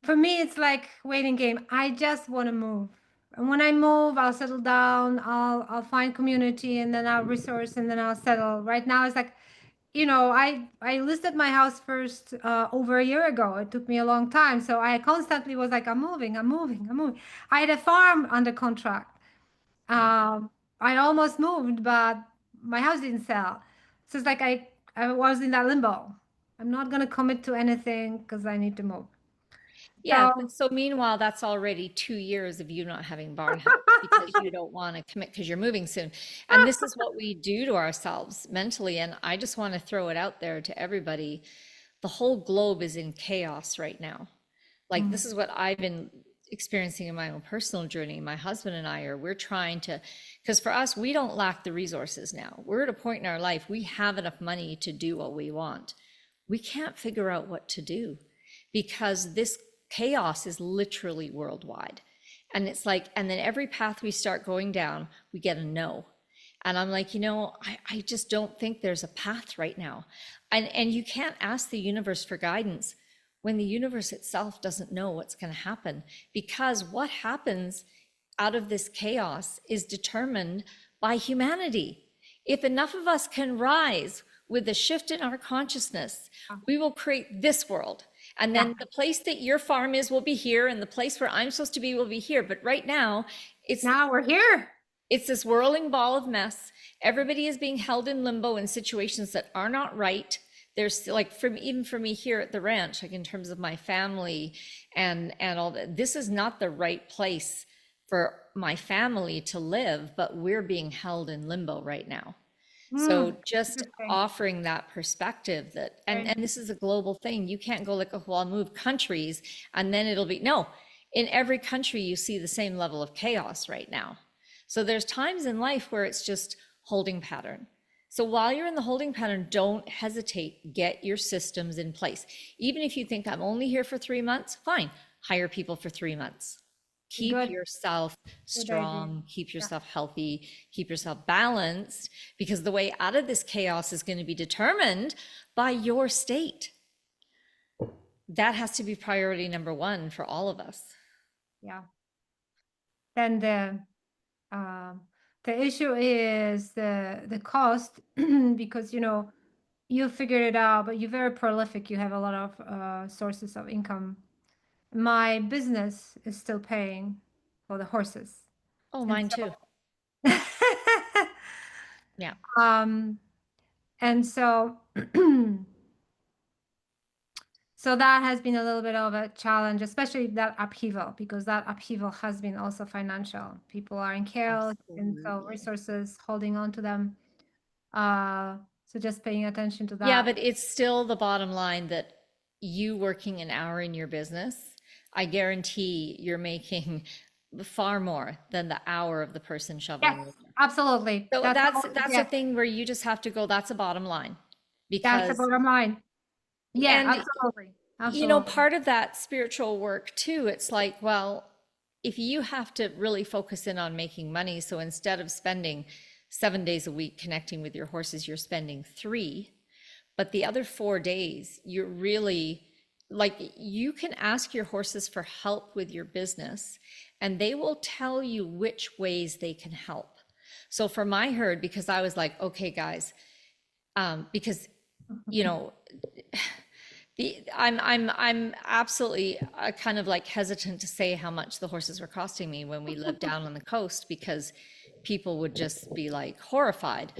B: For me, it's like waiting game. I just want to move. And when I move, I'll settle down, I'll find community and then I'll resource and then I'll settle. Right now it's like, I listed my house first over a year ago. It took me a long time. So I constantly was like, I'm moving, I'm moving, I'm moving. I had a farm under contract.
A: Yeah.
B: Um, I almost moved, but my house didn't sell. So it's like I was in that limbo. I'm not gonna commit to anything because I need to move.
A: Yeah, but
B: So
A: so meanwhile, that's already 2 years of you not having barn help because you don't want to commit because you're moving soon. And this is what we do to ourselves mentally. And I just want to throw it out there to everybody. The whole globe is in chaos right now. Like
B: Mm,
A: this is what I've been experiencing in my own personal journey. My husband and we're trying to, because for us, we don't lack the resources now. We're at a point in our life, we have enough money to do what we want. We can't figure out what to do because this chaos is literally worldwide. And it's like, and then every path we start going down, we get a no. And I'm like, I just don't think there's a path right now. And you can't ask the universe for guidance when the universe itself doesn't know what's going to happen. Because what happens out of this chaos is determined by humanity. If enough of us can rise with a shift in our consciousness, we will create this world. And
B: yeah.
A: then the place that your farm is will be here, and the place where I'm supposed to be will be here. But right now, it's
B: Now we're here.
A: it's this whirling ball of mess. Everybody is being held in limbo in situations that are not right. There's like even for me here at the ranch, like in terms of my family and all that, this is not the right place for my family to live, but we're being held in limbo right now. So just
B: Interesting.
A: offering that perspective that,
B: Okay.
A: and this is a global thing. You can't go like, oh, well, I'll move countries and then it'll be, no, in every country you see the same level of chaos right now. So there's times in life where it's just holding pattern. So while you're in the holding pattern, don't hesitate. Get your systems in place. Even if you think I'm only here for 3 months, fine, hire people for 3 months. Keep
B: Good.
A: yourself
B: Good idea.
A: strong, keep
B: Yeah.
A: yourself healthy, keep yourself balanced, because the way out of this chaos is going to be determined by your state. That has to be priority number one for all of us.
B: Yeah. Then um, the issue is the cost because you figured it out, but you're very prolific. You have a lot of sources of income. My business is still paying for the horses,
A: Oh,
B: and
A: mine
B: so
A: too. Yeah.
B: um, and so so that has been a little bit of a challenge, especially that upheaval, because that upheaval has been also financial. People are in chaos, and so
A: Absolutely.
B: resources holding on to them. So just paying attention to
A: Yeah,
B: that.
A: but it's still the bottom line that you working an hour in your business I guarantee you're making far more than the hour of the person shoveling
B: Yes,
A: over.
B: absolutely.
A: So that's a
B: Yeah,
A: thing where you just have to go, that's a bottom line.
B: that's the
A: Because,
B: bottom line. Yeah,
A: and
B: absolutely.
A: you know,
B: Absolutely.
A: part of that spiritual work too, it's like, well, if you have to really focus in on making money, so instead of spending 7 days a week connecting with your horses, you're spending three, but the other 4 days, you're really like, you can ask your horses for help with your business, and they will tell you which ways they can help. So for my herd, because I was like, okay, guys, because you know, I'm absolutely kind of like hesitant to say how much the horses were costing me when we lived down on the coast, because people would just be like horrified.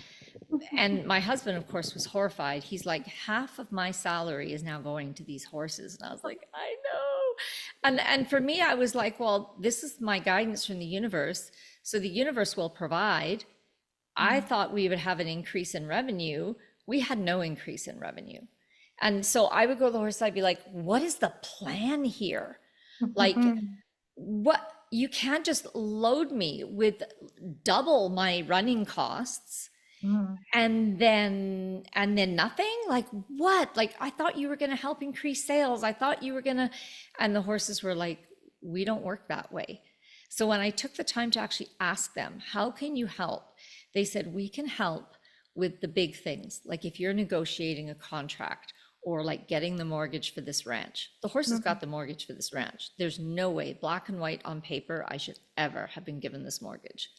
A: And my husband, of course, was horrified. He's like, half of my salary is now going to these horses. And I was like, I know. And for me, I was like, well, this is my guidance from the universe. So the universe will provide. I thought we would have an increase in revenue. We had no increase in revenue. And so I would go to the horse, I'd be like, what is the plan here? Like, what? You can't just load me with double my running costs and then nothing. Like, what? Like, I thought you were going to help increase sales. I thought you were going to. And the horses were like, we don't work that way. So when I took the time to actually ask them, how can you help, they said, we can help with the big things, like if you're negotiating a contract or like getting the mortgage for this ranch. The horses got the mortgage for this ranch. There's no way, black and white on paper, I should ever have been given this mortgage.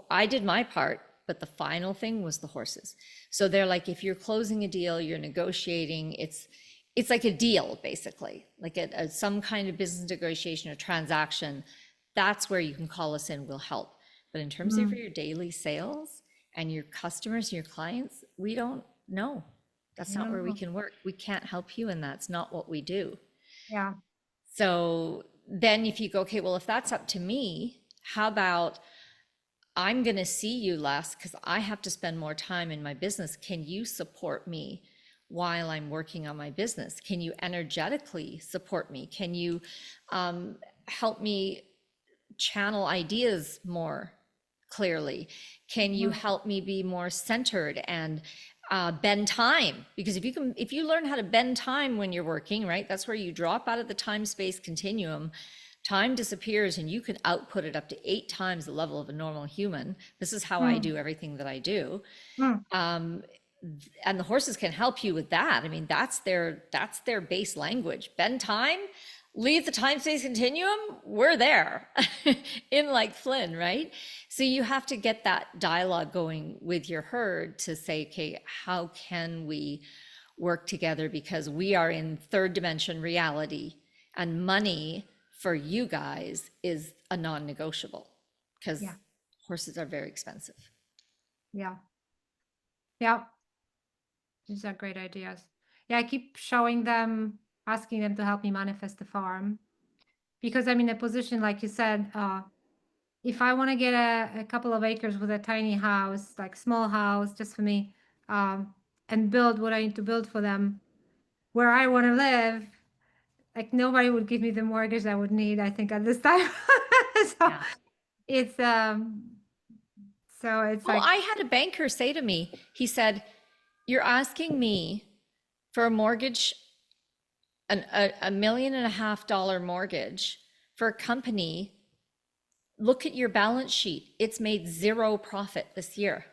A: I did my part, but the final thing was the horses. So they're like, if you're closing a deal, you're negotiating, it's like a deal, basically, like some kind of business negotiation or transaction. That's where you can call us in, we'll help. But in terms of your daily sales and your customers, your clients, we don't know. That's not where we can work. We can't help you, and that's not what we do.
B: Yeah.
A: So then if you go, okay, well, if that's up to me, how about I'm going to see you less because I have to spend more time in my business. Can you support me while I'm working on my business? Can you energetically support me? Can you help me channel ideas more clearly? Can you help me be more centered and bend time? Because if you learn how to bend time when you're working, right, that's where you drop out of the time space continuum. Time disappears and you can output it up to 8 times the level of a normal human. This is how I do everything that I do. And the horses can help you with that. I mean, that's their base language. Bend time, leave the time space continuum, we're there in like Flynn, right? So you have to get that dialogue going with your herd to say, okay, how can we work together? Because we are in third dimension reality, and money for you guys is a non-negotiable because
B: Yeah.
A: horses are very expensive.
B: Yeah. Yeah. These are great ideas. Yeah, I keep showing them, asking them to help me manifest the farm because I'm in a position, like you said, if I want to get a couple of acres with a tiny house, like small house just for me, and build what I need to build for them where I want to live, like nobody would give me the mortgage I would need, I think, at this time. So
A: Yeah.
B: it's
A: Well,
B: like,
A: I had a banker say to me, he said, you're asking me for a mortgage, $1.5 million mortgage for a company. Look at your balance sheet. It's made zero profit this year.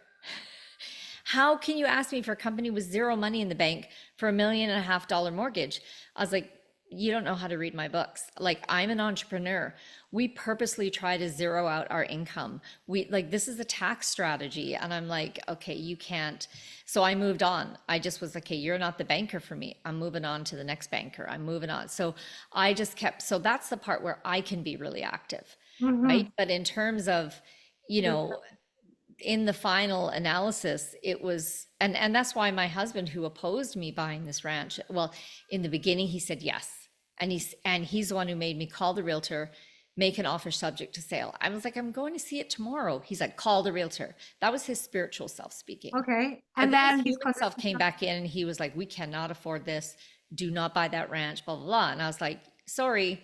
A: How can you ask me for a company with zero money in the bank for $1.5 million mortgage? I was like, you don't know how to read my books. Like, I'm an entrepreneur. We purposely try to zero out our income. We like, this is a tax strategy. And I'm like, okay, you can't. So I moved on. I just was like, okay, you're not the banker for me. I'm moving on to the next banker. I'm moving on. So I just kept, so that's the part where I can be really active, right? But in terms of, you know, in the final analysis, it was, and that's why my husband, who opposed me buying this ranch, well, in the beginning, he said yes. And he's the one who made me call the realtor, make an offer subject to sale. I was like, I'm going to see it tomorrow. He's like, call the realtor. That was his spiritual self speaking.
B: okay.
A: But
B: And
A: then his
B: then his
A: human self
B: conversation.
A: came back in and he was like, we cannot afford this. Do not buy that ranch, blah, blah, blah. And I was like, sorry,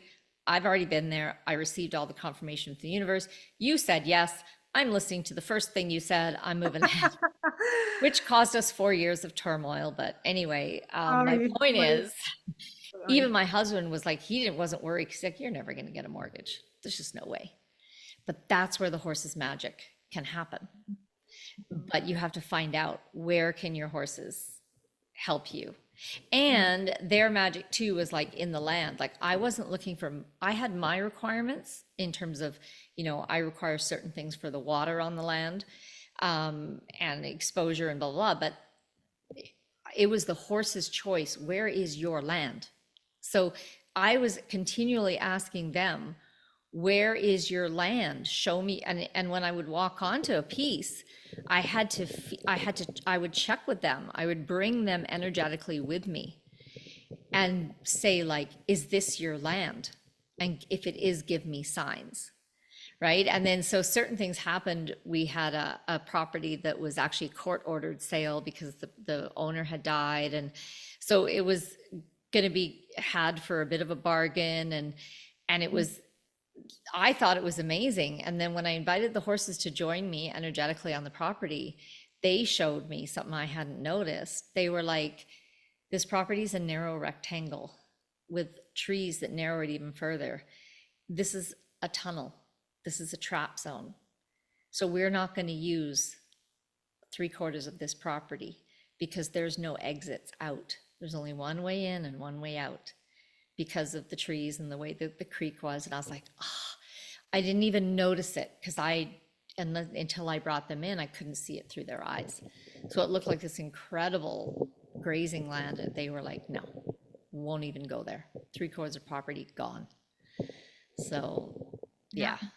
A: I've already been there. I received all the confirmation from the universe. You said yes. I'm listening to the first thing you said. I'm moving ahead, which caused us 4 years of turmoil. But anyway, my
B: Sorry,
A: point
B: sorry,
A: is,
B: sorry.
A: even my husband was like, he didn't, wasn't worried. He's like, you're never going to get a mortgage. There's just no way. But that's where the horse's magic can happen. But you have to find out, where can your horses help you? And their magic too was like in the land. Like I wasn't looking for, I had my requirements in terms of, I require certain things for the water on the land, and exposure and blah, blah, blah. But it was the horse's choice. Where is your land? So I was continually asking them, where is your land? Show me. And when I would walk onto a piece, I would check with them. I would bring them energetically with me and say, like, is this your land? And if it is, give me signs. Right. And then so certain things happened. We had a property that was actually a court ordered sale because the owner had died. And so it was going to be had for a bit of a bargain. And it was, I thought it was amazing. And then when I invited the horses to join me energetically on the property, they showed me something I hadn't noticed. They were like, this property is a narrow rectangle with trees that narrow it even further. This is a tunnel. This is a trap zone. So we're not going to use 3/4 of this property because there's no exits out. There's only one way in and one way out because of the trees and the way that the creek was. And I was like, oh, I didn't even notice it because until I brought them in, I couldn't see it through their eyes. So it looked like this incredible grazing land. And they were like, no, won't even go there. 3/4 of property gone. So
B: Yeah,
A: yeah,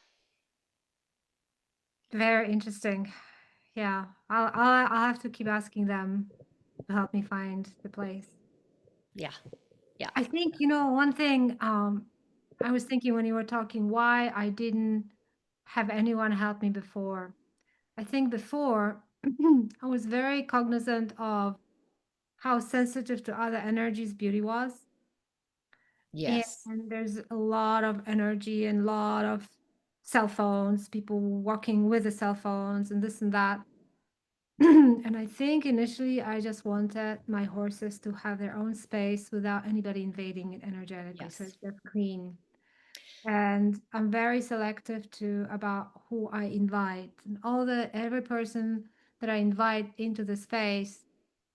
B: very interesting. Yeah, I'll have to keep asking them to help me find the place.
A: yeah, yeah,
B: I think, one thing I was thinking when you were talking, why I didn't have anyone help me before. I think before I was very cognizant of how sensitive to other energies beauty was. And
A: yes,
B: there's a lot of energy and a lot of cell phones, people walking with the cell phones and this and that. And I think initially I just wanted my horses to have their own space without anybody invading it energetically. So
A: yes,
B: it's just clean. And I'm very selective too about who I invite. And every person that I invite into the space,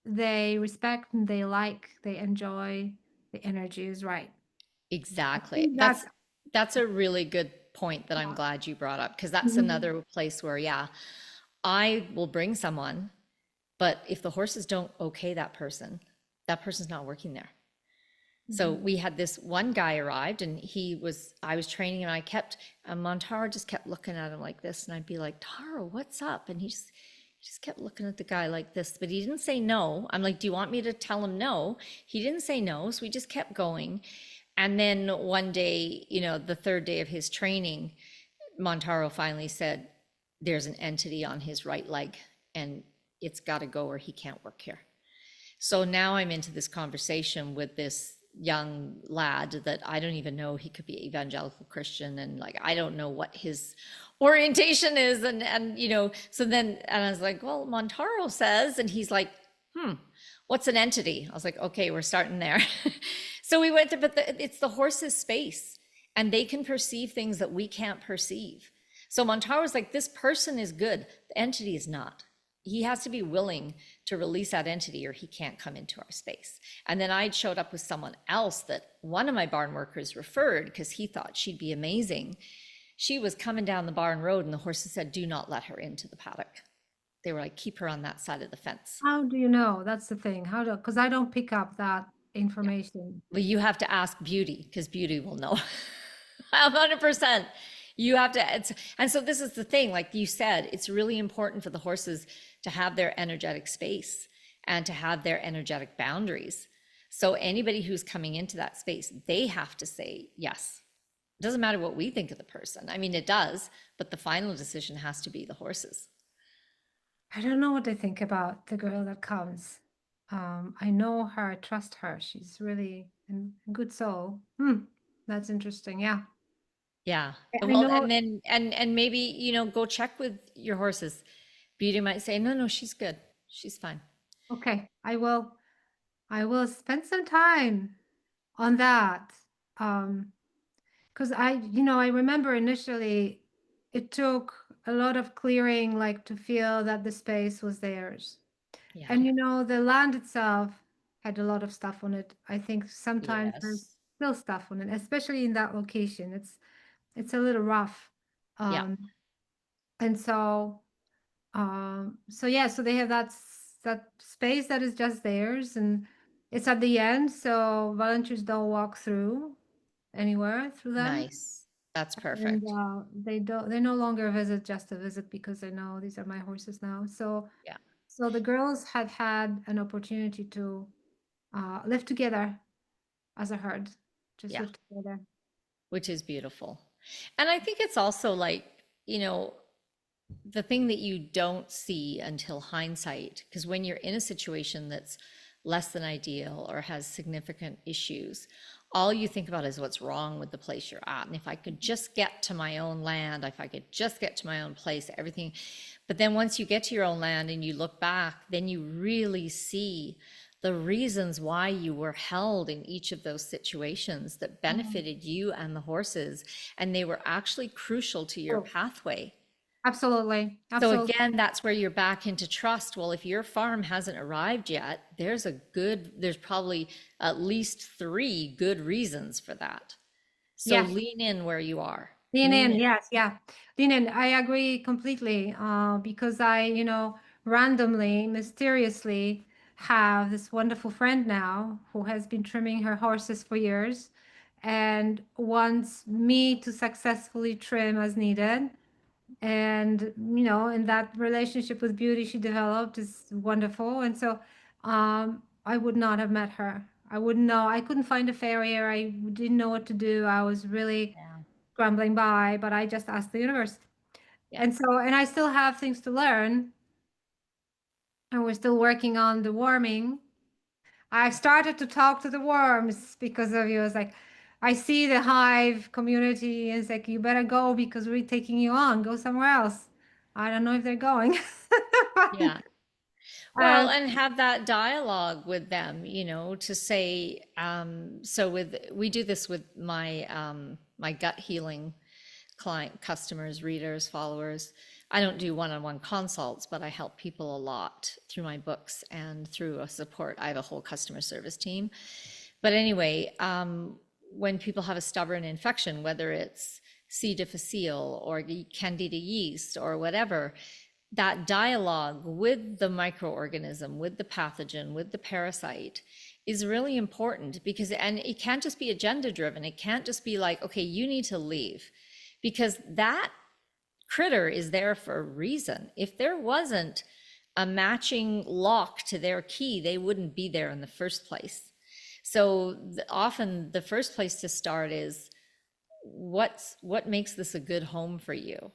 B: they respect and they like, they enjoy, the energy is right. I
A: exactly.
B: think that's
A: That's a really good point that I'm glad you brought up, because that's
B: Mhm.
A: another place where, yeah, I will bring someone, but if the horses don't okay that person's not working there. So
B: Mhm.
A: we had this one guy arrived and I was training and Montaro just kept looking at him like this. And I'd be like, Taro, what's up? And he just kept looking at the guy like this, but he didn't say no. I'm like, do you want me to tell him no? He didn't say no. So we just kept going. And then one day, the third day of his training, Montaro finally said, there's an entity on his right leg and it's got to go or he can't work here. So now I'm into this conversation with this young lad that I don't even know. He could be evangelical Christian and like I don't know what his orientation is. And so then and I was like, well, Montaro says, and he's like, what's an entity? I was like, okay, we're starting there. So we went to, but it's the horse's space and they can perceive things that we can't perceive. So Montaro's like, this person is good, the entity is not. He has to be willing to release that entity or he can't come into our space. And then I showed up with someone else that one of my barn workers referred because he thought she'd be amazing. She was coming down the barn road and the horses said, do not let her into the paddock. They were like, keep her on that side of the fence.
B: How do you know? That's the thing. Because I don't pick up that
A: Yeah.
B: information.
A: Well, you have to ask Beauty because Beauty will know. 100%. You have to, and so this is the thing, like you said, it's really important for the horses to have their energetic space and to have their energetic boundaries. So anybody who's coming into that space, they have to say yes. It doesn't matter what we think of the person. I mean, it does, but the final decision has to be the horses.
B: I don't know what they think about the girl that comes. I know her, I trust her. She's really a good soul. That's interesting. Yeah.
A: Yeah.
B: I
A: Well,
B: know.
A: and then and maybe, go check with your horses. Beauty might say, "No, no, she's good. She's fine."
B: Okay. I will spend some time on that. Um, because I remember initially it took a lot of clearing, like to feel that the space was theirs.
A: Yeah.
B: And the land itself had a lot of stuff on it. I think sometimes there's
A: Yes.
B: still stuff on it, especially in that location. It's a little rough.
A: Yeah.
B: And so yeah, so they have that space that is just theirs, and it's at the end, so volunteers don't walk through anywhere through them.
A: Nice. That's
B: And
A: perfect.
B: they no longer visit just to visit because they know these are my horses now.
A: Yeah.
B: So the girls had an opportunity to live together as a herd, just
A: Yeah.
B: live together.
A: Which is beautiful. And I think it's also like, you know, the thing that you don't see until hindsight, because when you're in a situation that's less than ideal or has significant issues, all you think about is what's wrong with the place you're at. And if I could just get to my own land, if I could just get to my own place, everything. But then once you get to your own land and you look back, then you really see the reasons why you were held in each of those situations that
B: Mm.
A: benefited you and the horses. And they were actually crucial to your
B: Oh,
A: pathway.
B: absolutely,
A: So
B: absolutely.
A: again, that's where you're back into trust. Well, if your farm hasn't arrived yet, there's probably at least three good reasons for that. So
B: Yes.
A: lean in where you are.
B: Lean
A: Lean
B: in,
A: in.
B: yes, yeah. Lean in. I agree completely. Because I randomly, mysteriously have this wonderful friend now who has been trimming her horses for years and wants me to successfully trim as needed. And that relationship with beauty she developed is wonderful. And so I would not have met her. I wouldn't know. I couldn't find a farrier. I didn't know what to do. I was really
A: Yeah.
B: grumbling by, but I just asked the universe.
A: Yeah.
B: And I still have things to learn, and we're still working on the warming. I started to talk to the worms because of you. It's like, I see the hive community, and it's like, you better go because we're taking you on. Go somewhere else. I don't know if they're going.
A: Yeah.
B: uh,
A: Well, and have that dialogue with them, to say, so we do this with my gut healing client customers, readers, followers. I don't do one-on-one consults, but I help people a lot through my books and through a support. I have a whole customer service team. But anyway, when people have a stubborn infection, whether it's C. difficile or candida yeast or whatever, that dialogue with the microorganism, with the pathogen, with the parasite is really important because, and it can't just be agenda driven. It can't just be like, okay, you need to leave, because that critter is there for a reason. If there wasn't a matching lock to their key, they wouldn't be there in the first place. So often the first place to start is what makes this a good home for you,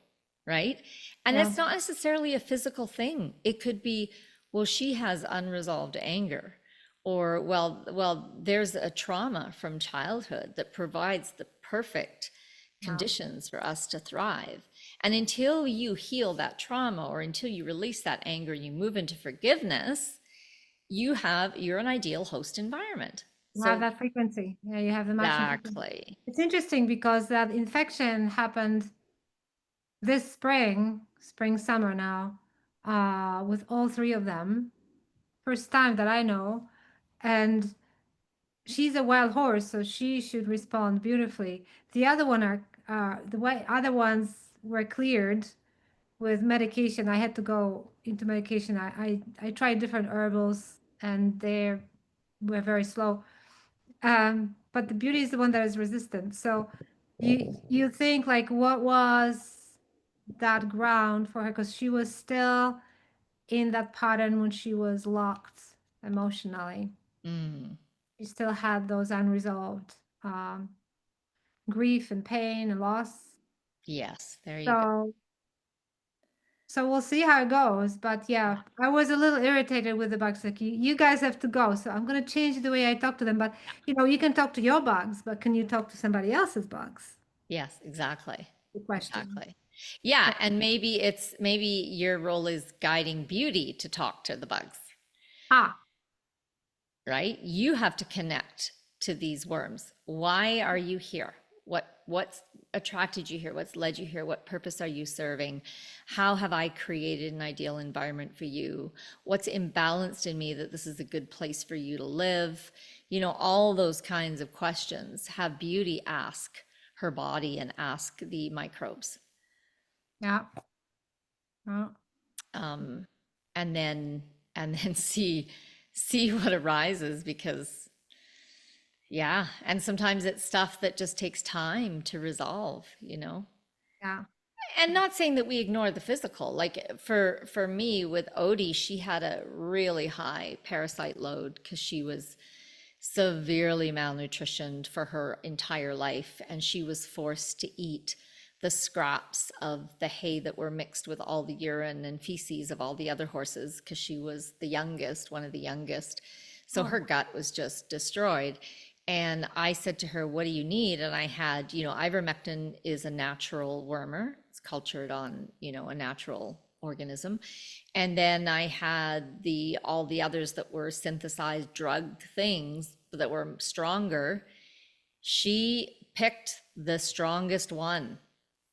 A: right? And
B: yeah,
A: it's not necessarily a physical thing. It could be, well, she has unresolved anger, or there's a trauma from childhood that provides the perfect
B: yeah.
A: conditions for us to thrive. And until you heal that trauma, or until you release that anger, you move into forgiveness, you're an ideal host environment.
B: You have
A: So
B: that frequency. Yeah, you have the matching frequency.
A: exactly.
B: It's interesting because that infection happened this spring, summer now, with all three of them. First time that I know. And she's a wild horse, so she should respond beautifully. The other one are the way other ones were cleared with medication. I had to go into medication. I tried different herbals and they were very slow. But the beauty is the one that is resistant. So you think like what was that ground for her? Because she was still in that pattern when she was locked emotionally.
A: Mm,
B: She still had those unresolved grief and pain and loss.
A: yes, there you go.
B: So So we'll see how it goes. But
A: Yeah.
B: yeah, I was a little irritated with the bugs. Like you guys have to go. So I'm gonna change the way I talk to them. But you can talk to your bugs, but can you talk to somebody else's bugs?
A: Yes, exactly.
B: The question.
A: Exactly. Yeah, and maybe your role is guiding beauty to talk to the bugs,
B: Ah,
A: right? You have to connect to these worms. Why are you here? What's attracted you here? What's led you here? What purpose are you serving? How have I created an ideal environment for you? What's imbalanced in me that this is a good place for you to live? All those kinds of questions. Have beauty ask her body and ask the microbes.
B: yeah. Yeah.
A: um, and then see what arises, because yeah, and sometimes it's stuff that just takes time to resolve.
B: Yeah.
A: And not saying that we ignore the physical. Like for me with Odie, she had a really high parasite load because she was severely malnutritioned for her entire life, and she was forced to eat the scraps of the hay that were mixed with all the urine and feces of all the other horses, because she was the youngest, one of the youngest. So her
B: Oh.
A: gut was just destroyed. And I said to her, what do you need? And I had, ivermectin is a natural wormer. It's cultured on, a natural organism. And then I had all the others that were synthesized drug things that were stronger. She picked the strongest one,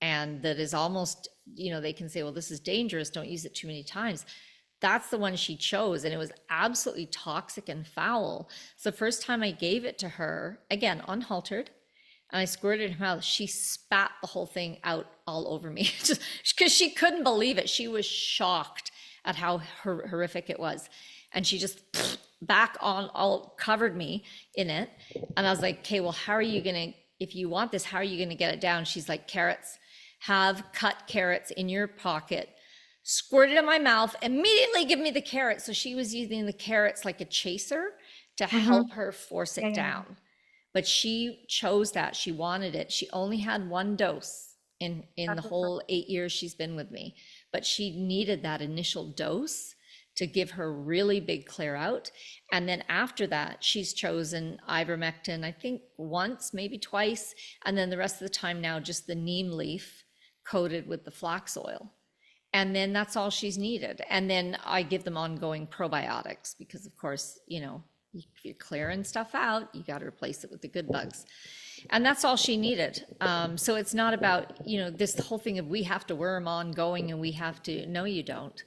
A: and that is almost, they can say, well, this is dangerous, don't use it too many times. That's the one she chose, and it was absolutely toxic and foul. So the first time I gave it to her, again, unhaltered, and I squirted it in her mouth, she spat the whole thing out all over me, just because she couldn't believe it. She was shocked at how horrific it was. And she just back on, all covered me in it. And I was like, okay, well, how are you going to, if you want this, how are you going to get it down? She's like, carrots. Have cut carrots in your pocket, squirt it in my mouth, immediately give me the carrot. So she was using the carrots like a chaser to
B: Mm-hmm.
A: help her force
B: Yeah,
A: it
B: yeah.
A: down. But she chose that. She wanted it. She only had one dose in the
B: That's what's up.
A: whole 8 years she's been with me. But she needed that initial dose to give her really big clear out. And then after that, she's chosen ivermectin, I think once, maybe twice. And then the rest of the time now, just the neem leaf coated with the flax oil. And then that's all she's needed. And then I give them ongoing probiotics because, of course, if you're clearing stuff out, you got to replace it with the good bugs. And that's all she needed. So it's not about, this whole thing of we have to worm ongoing and we have to, no, you don't.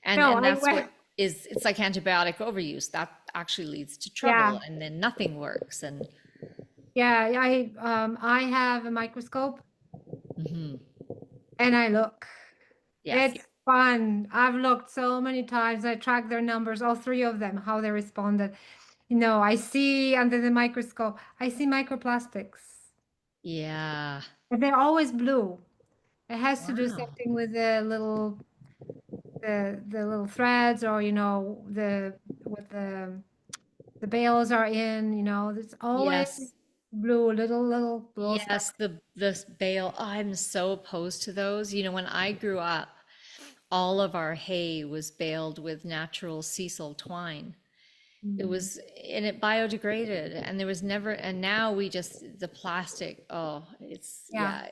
A: And
B: No,
A: and
B: I
A: that's
B: went.
A: what is, it's like antibiotic overuse. That actually leads to
B: Yeah.
A: trouble, and then nothing works. And
B: Yeah. I have a microscope
A: mhm,
B: and I look.
A: yes,
B: It's fun. I've looked so many times. I track their numbers, all three of them, how they responded. I see under the microscope, I see microplastics.
A: yeah,
B: And they're always blue. It has to do
A: wow,
B: something with the little threads or the what the bales are in, it's always
A: yes.
B: blue, little blue
A: Yes,
B: specks.
A: the bale. Oh, I'm so opposed to those. When I grew up, all of our hay was baled with natural sisal twine. It
B: Mm.
A: was, and it biodegraded, and there was never, and now we just, the plastic, oh, it's,
B: Yeah,
A: yeah.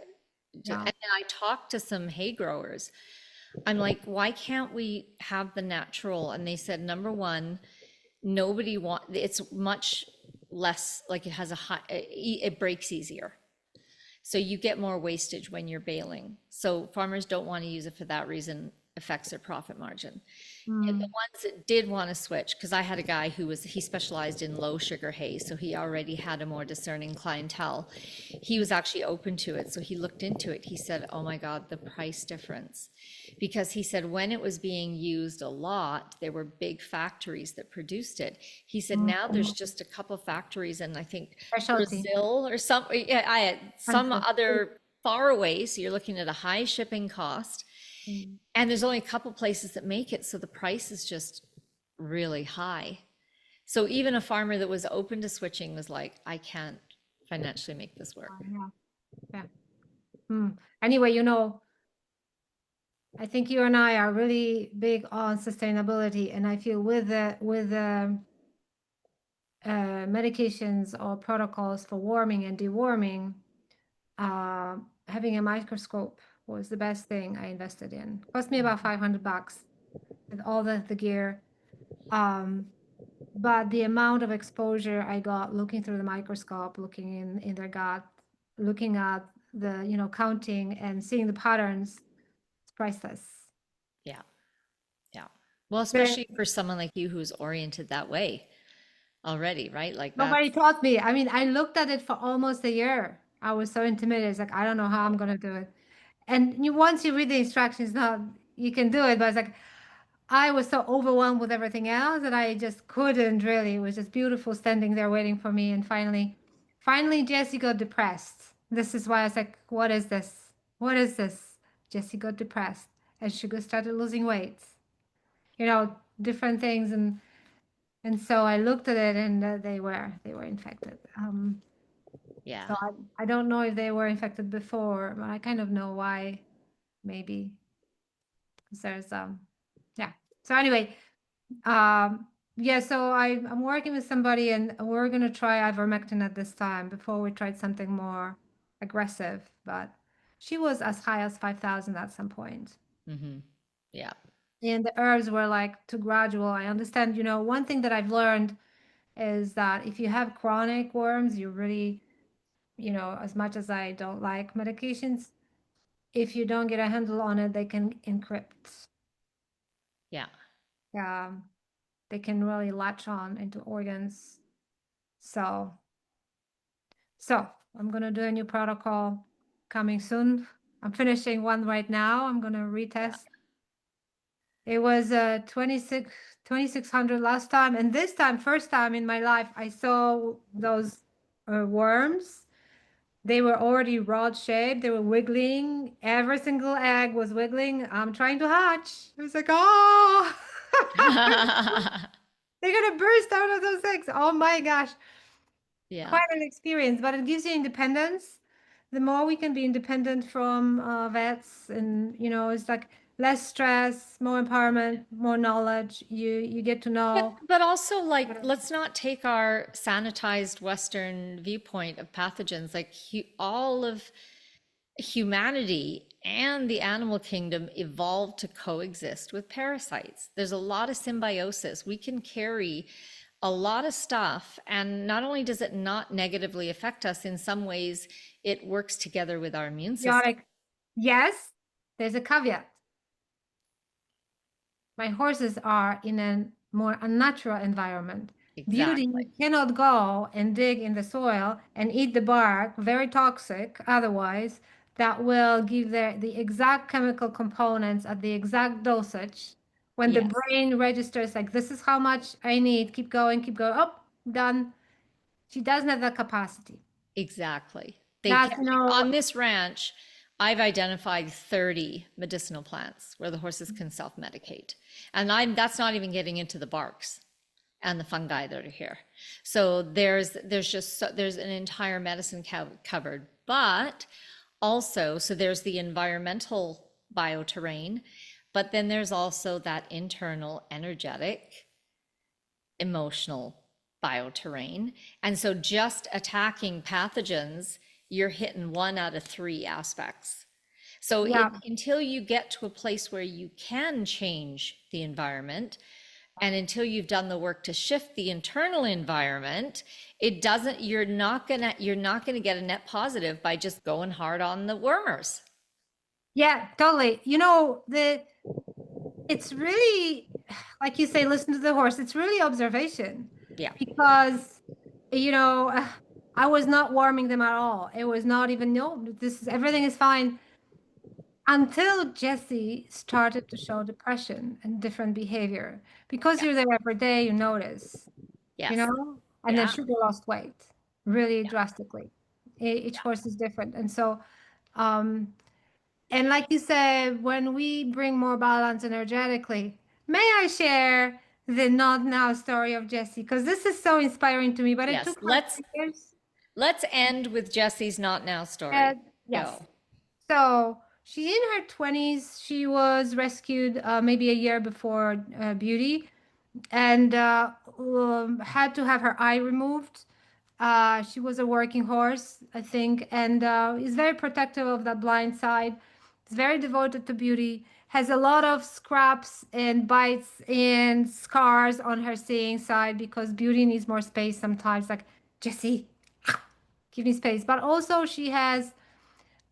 A: And
B: yeah.
A: then I talked to some hay growers. I'm like, why can't we have the natural? And they said, number one, nobody it's much less, like it has a high, it breaks easier. So you get more wastage when you're baling. So farmers don't want to use it for that reason, affects their profit margin. And the
B: Mm.
A: ones that did want to switch, because I had a guy he specialized in low sugar hay, so he already had a more discerning clientele. He was actually open to it, so he looked into it. He said, oh my God, the price difference. Because he said when it was being used a lot, there were big factories that produced it. He said now there's
B: Mm.
A: just a couple factories, and I think
B: Specialty.
A: Brazil or some, yeah, I had some
B: Country.
A: other far away, so you're looking at a high shipping cost,
B: Mm.
A: and there's only a couple places that make it, so the price is just really high. So even a farmer that was open to switching was like, I can't financially make this work.
B: Yeah, yeah. Mm. Anyway, I think you and I are really big on sustainability, and I feel with medications or protocols for warming and deworming, uh, having a microscope was the best thing I invested in. Cost me about $500 with all the gear. Um, but the amount of exposure I got looking through the microscope, looking in their gut, looking at the, counting and seeing the patterns, it's priceless.
A: Yeah. Yeah. Well,
B: There,
A: especially for someone like you who's oriented that way already, right? Like
B: nobody
A: that's,
B: taught me. I mean, I looked at it for almost a year. I was so intimidated. It's like, I don't know how I'm gonna do it. And once you read the instructions, now you can do it. But it's like I was so overwhelmed with everything else that I just couldn't really. It was just beautiful standing there waiting for me. And finally, Jessie got depressed. This is why I was like, what is this? What is this? Jessie got depressed and she started losing weight. Different things. And so I looked at it and they were infected.
A: yeah.
B: So I don't know if they were infected before, but I kind of know why, maybe. Because there's yeah. So anyway, yeah, so I'm working with somebody and we're gonna try ivermectin at this time. Before we tried something more aggressive, but she was as high as 5,000 at some point.
A: Mm-hmm. Yeah.
B: And the herbs were like too gradual. I understand, one thing that I've learned is that if you have chronic worms, you really, as much as I don't like medications, if you don't get a handle on it, they can encrypt.
A: Yeah.
B: Um, they can really latch on into organs. So So I'm gonna do a new protocol coming soon. I'm finishing one right now. I'm gonna
A: Yeah.
B: retest. It was 2600 last time, and this time, first time in my life, I saw those worms. They were already rod shaped. They were wiggling. Every single egg was wiggling. I'm trying to hatch. It was like, oh, they're gonna burst out of those eggs. Oh my gosh.
A: Yeah.
B: Quite an experience, but it gives you independence. The more we can be independent from vets, and it's like less stress, more empowerment, more knowledge. You get to
A: But
B: know.
A: but also like let's not take our sanitized Western viewpoint of pathogens. Like all of humanity and the animal kingdom evolved to coexist with parasites. There's a lot of symbiosis. We can carry a lot of stuff, and not only does it not negatively affect us, in some ways, it works together with our immune system.
B: Chaotic. Yes, there's a caveat. My horses are in a more unnatural environment.
A: Exactly.
B: Beauty cannot go and dig in the soil and eat the bark, very toxic otherwise, that will give the exact chemical components at the exact dosage. When the
A: Yes,
B: brain registers, like, this is how much I need, keep going, oh, done. She doesn't have that capacity.
A: exactly. They
B: That's,
A: can, on this ranch, I've identified 30 medicinal plants where the horses can self-medicate. And that's not even getting into the barks and the fungi that are here. So there's an entire medicine covered, but also, so there's the environmental bioterrain, but then there's also that internal energetic, emotional bioterrain. And so just attacking pathogens, you're hitting one out of three aspects. So
B: yeah.
A: until you get to a place where you can change the environment, and until you've done the work to shift the internal environment, it doesn't, you're not gonna get a net positive by just going hard on the wormers.
B: Yeah, totally. It's really, like you say, listen to the horse. It's really observation,
A: Yeah.
B: because, you know, uh, I was not warming them at all. It was not even, no, everything is fine, until Jessie started to show depression and different behavior. Because
A: Yeah.
B: you're there every day, you notice,
A: Yes.
B: and then
A: Yeah.
B: Sugar lost weight really drastically. Each horse is different. And so, um, and like you said, when we bring more balance energetically, may I share the not now story of Jessie? Because this is so inspiring to me, but it
A: Yes.
B: took her
A: Let's
B: 2 years.
A: let's end with Jesse's not now story.
B: And yes.
A: Go.
B: So She's in her 20s. She was rescued maybe a year before Beauty, and had to have her eye removed. She was a working horse, I think, and is very protective of that blind side. Is very devoted to Beauty. Has a lot of scraps and bites and scars on her seeing side because Beauty needs more space sometimes. Like, Jessie, give me space. But also, she has,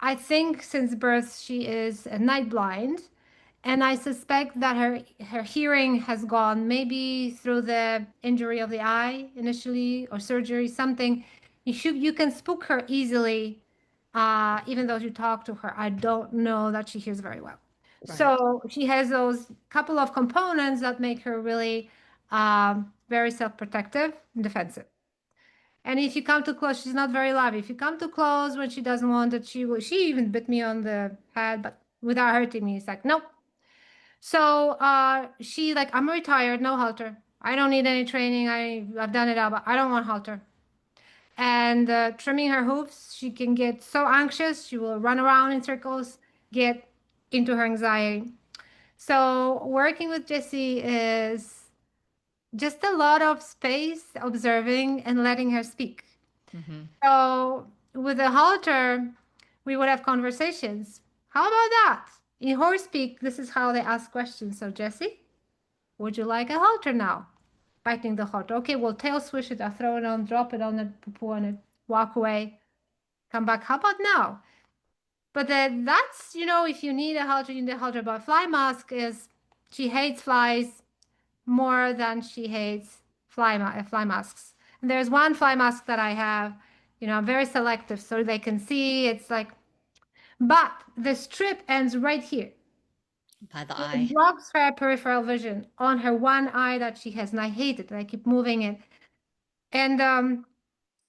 B: I think, since birth, she is night blind, and I suspect that her hearing has gone maybe through the injury of the eye initially or surgery, something. You can spook her easily, even though you talk to her. I don't know that she hears very well.
A: Right.
B: So she has those couple of components that make her really very self-protective and defensive. And if you come too close, she's not very loving. If you come too close when she doesn't want it, she will. She even bit me on the head, but without hurting me. It's like, nope. So she like, I'm retired, no halter. I don't need any training. I've done it all, but I don't want halter. And trimming her hoofs, she can get so anxious, she will run around in circles, get into her anxiety. So working with Jessie is just a lot of space, observing and letting her speak.
A: Mm-hmm.
B: So with a halter, we would have conversations. How about that? In HorseSpeak, this is how they ask questions. So Jessie, would you like a halter now? Biting the halter. Okay, well, tail swish it. I throw it on, drop it on the poo on it, walk away, come back. How about now? But then that's, if you need a halter, you need a halter. But fly mask is, she hates flies more than she hates fly masks. And there's one fly mask that I have, I'm very selective so they can see. It's like, but the strip ends right here.
A: By the
B: It
A: eye.
B: blocks her peripheral vision on her one eye that she has, and I hate it. And I keep moving it. And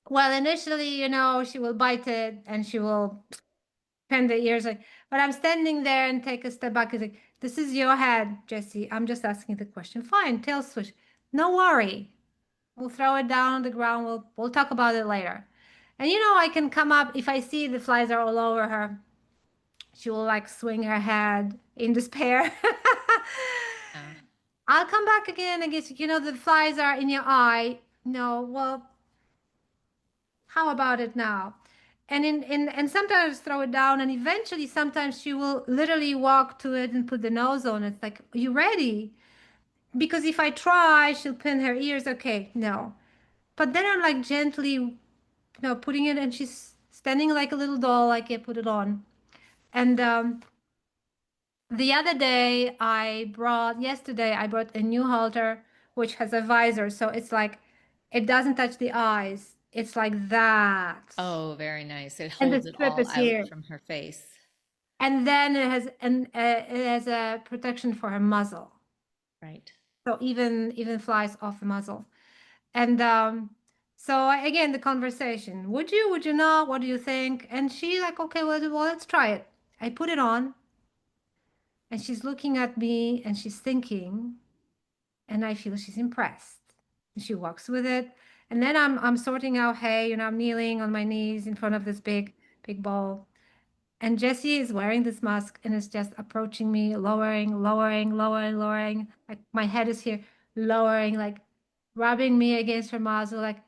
B: well, initially, she will bite it and she will bend the ears. Like, but I'm standing there and take a step back. It's like, this is your head, Jessie. I'm just asking the question. Fine, tail switch. No worry. We'll throw it down on the ground. We'll talk about it later. And I can come up if I see the flies are all over her. She will like swing her head in despair.
A: Yeah.
B: I'll come back again and guess, the flies are in your eye. No, well, how about it now? And sometimes throw it down, and eventually sometimes she will literally walk to it and put the nose on it. It's like, are you ready? Because if I try, she'll pin her ears. Okay, no. But then I'm like gently, putting it, and she's standing like a little doll. Like, yeah, put it on. And yesterday, I brought a new halter, which has a visor. So it's like, it doesn't touch the eyes. It's like that.
A: Oh, very nice. It
B: And the
A: holds it
B: strip
A: all
B: is
A: out
B: here.
A: from her face.
B: And then it has a protection for her muzzle.
A: Right.
B: So even flies off the muzzle. And so again, the conversation, would you not, what do you think? And she like, okay, well, let's try it. I put it on, and she's looking at me and she's thinking, and I feel she's impressed. And she walks with it. And then I'm sorting out hay, I'm kneeling on my knees in front of this big bowl. And Jessie is wearing this mask and is just approaching me, lowering, lowering, lowering, lowering. Like, my head is here, lowering, like rubbing me against her muzzle. Like,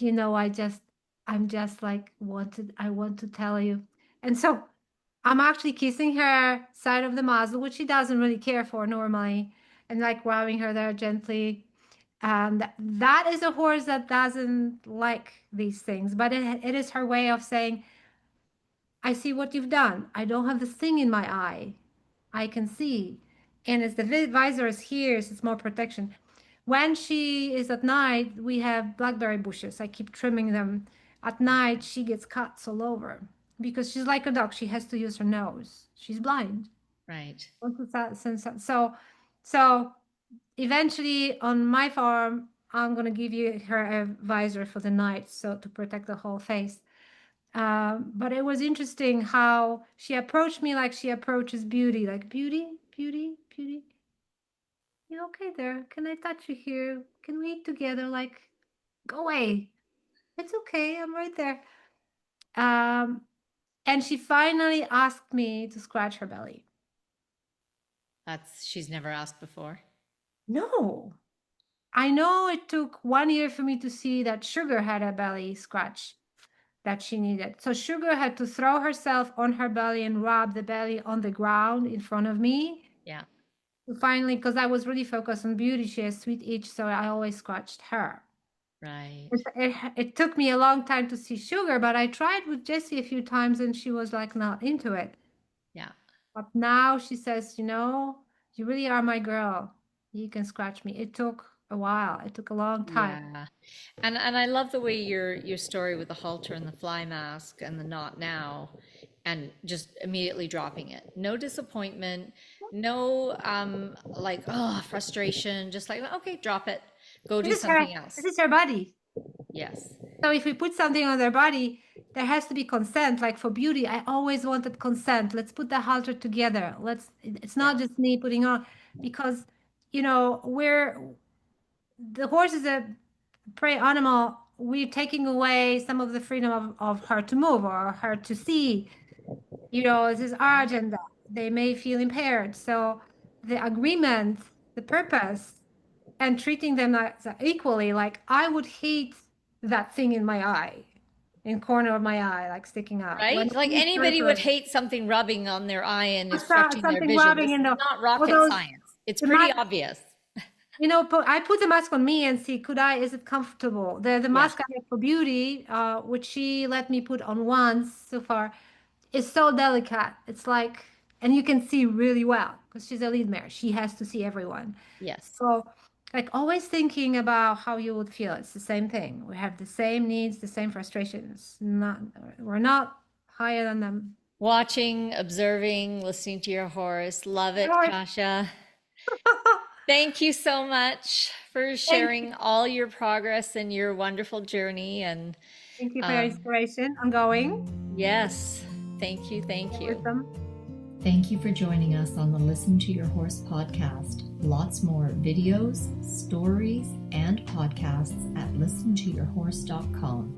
B: I'm just like, I want to tell you. And so I'm actually kissing her side of the muzzle, which she doesn't really care for normally, and like rubbing her there gently. And that is a horse that doesn't like these things, but it is her way of saying, I see what you've done. I don't have this thing in my eye. I can see. And as the visor is here, it's more protection. When she is at night, we have blackberry bushes. I keep trimming them. At night, she gets cuts all over because she's like a dog. She has to use her nose. She's blind.
A: Right.
B: So eventually on my farm, I'm gonna give her a visor for the night, so to protect the whole face. But it was interesting how she approached me like she approaches Beauty, like, Beauty, Beauty, Beauty. You okay there? Can I touch you here? Can we eat together? Like, go away. It's okay. I'm right there. Um, And she finally asked me to scratch her belly.
A: She's never asked before.
B: No. I know it took 1 year for me to see that Sugar had a belly scratch that she needed. So Sugar had to throw herself on her belly and rub the belly on the ground in front of me.
A: Yeah.
B: Finally, because I was really focused on Beauty, she has sweet itch, so I always scratched her.
A: Right.
B: It took me a long time to see Sugar, but I tried with Jessie a few times and she was like not into it.
A: Yeah.
B: But now she says, you really are my girl. You can scratch me. It took a while. It took a long time.
A: Yeah. And I love the way your story with the halter and the fly mask and the not now and just immediately dropping it. No disappointment, no like frustration, just like okay, drop it. Go do something
B: This
A: else.
B: is her body.
A: Yes.
B: So if we put something on their body, there has to be consent. Like for Beauty, I always wanted consent. Let's put the halter together. It's
A: Yeah.
B: not just me putting on, because the horse is a prey animal. We're taking away some of the freedom of her to move or her to see. This is our agenda. They may feel impaired. So the agreement, the purpose, and treating them equally, like I would hate that thing in my eye, in corner of my eye, like sticking out. When
A: Right? Like anybody would hate something rubbing on their eye and obstructing their
B: something
A: vision. This
B: rubbing in
A: is
B: the,
A: not
B: all
A: rocket
B: those,
A: science. It's
B: the
A: pretty
B: mask,
A: obvious.
B: I put the mask on me and see, is it comfortable? The
A: Yeah.
B: mask I have for Beauty, which she let me put on once so far, is so delicate. It's like, and you can see really well because she's a lead mare. She has to see everyone.
A: Yes.
B: So, like always thinking about how you would feel. It's the same thing. We have the same needs, the same frustrations. We're not higher than them.
A: Watching, observing, listening to your horse. Love it, Kasia. Thank you so much for sharing all your progress and your wonderful journey. And
B: Thank you for your inspiration. I'm going.
A: yes, thank you. Thank you.
B: Wisdom.
C: Thank you for joining us on the Listen to Your Horse podcast. Lots more videos, stories, and podcasts at listentoyourhorse.com.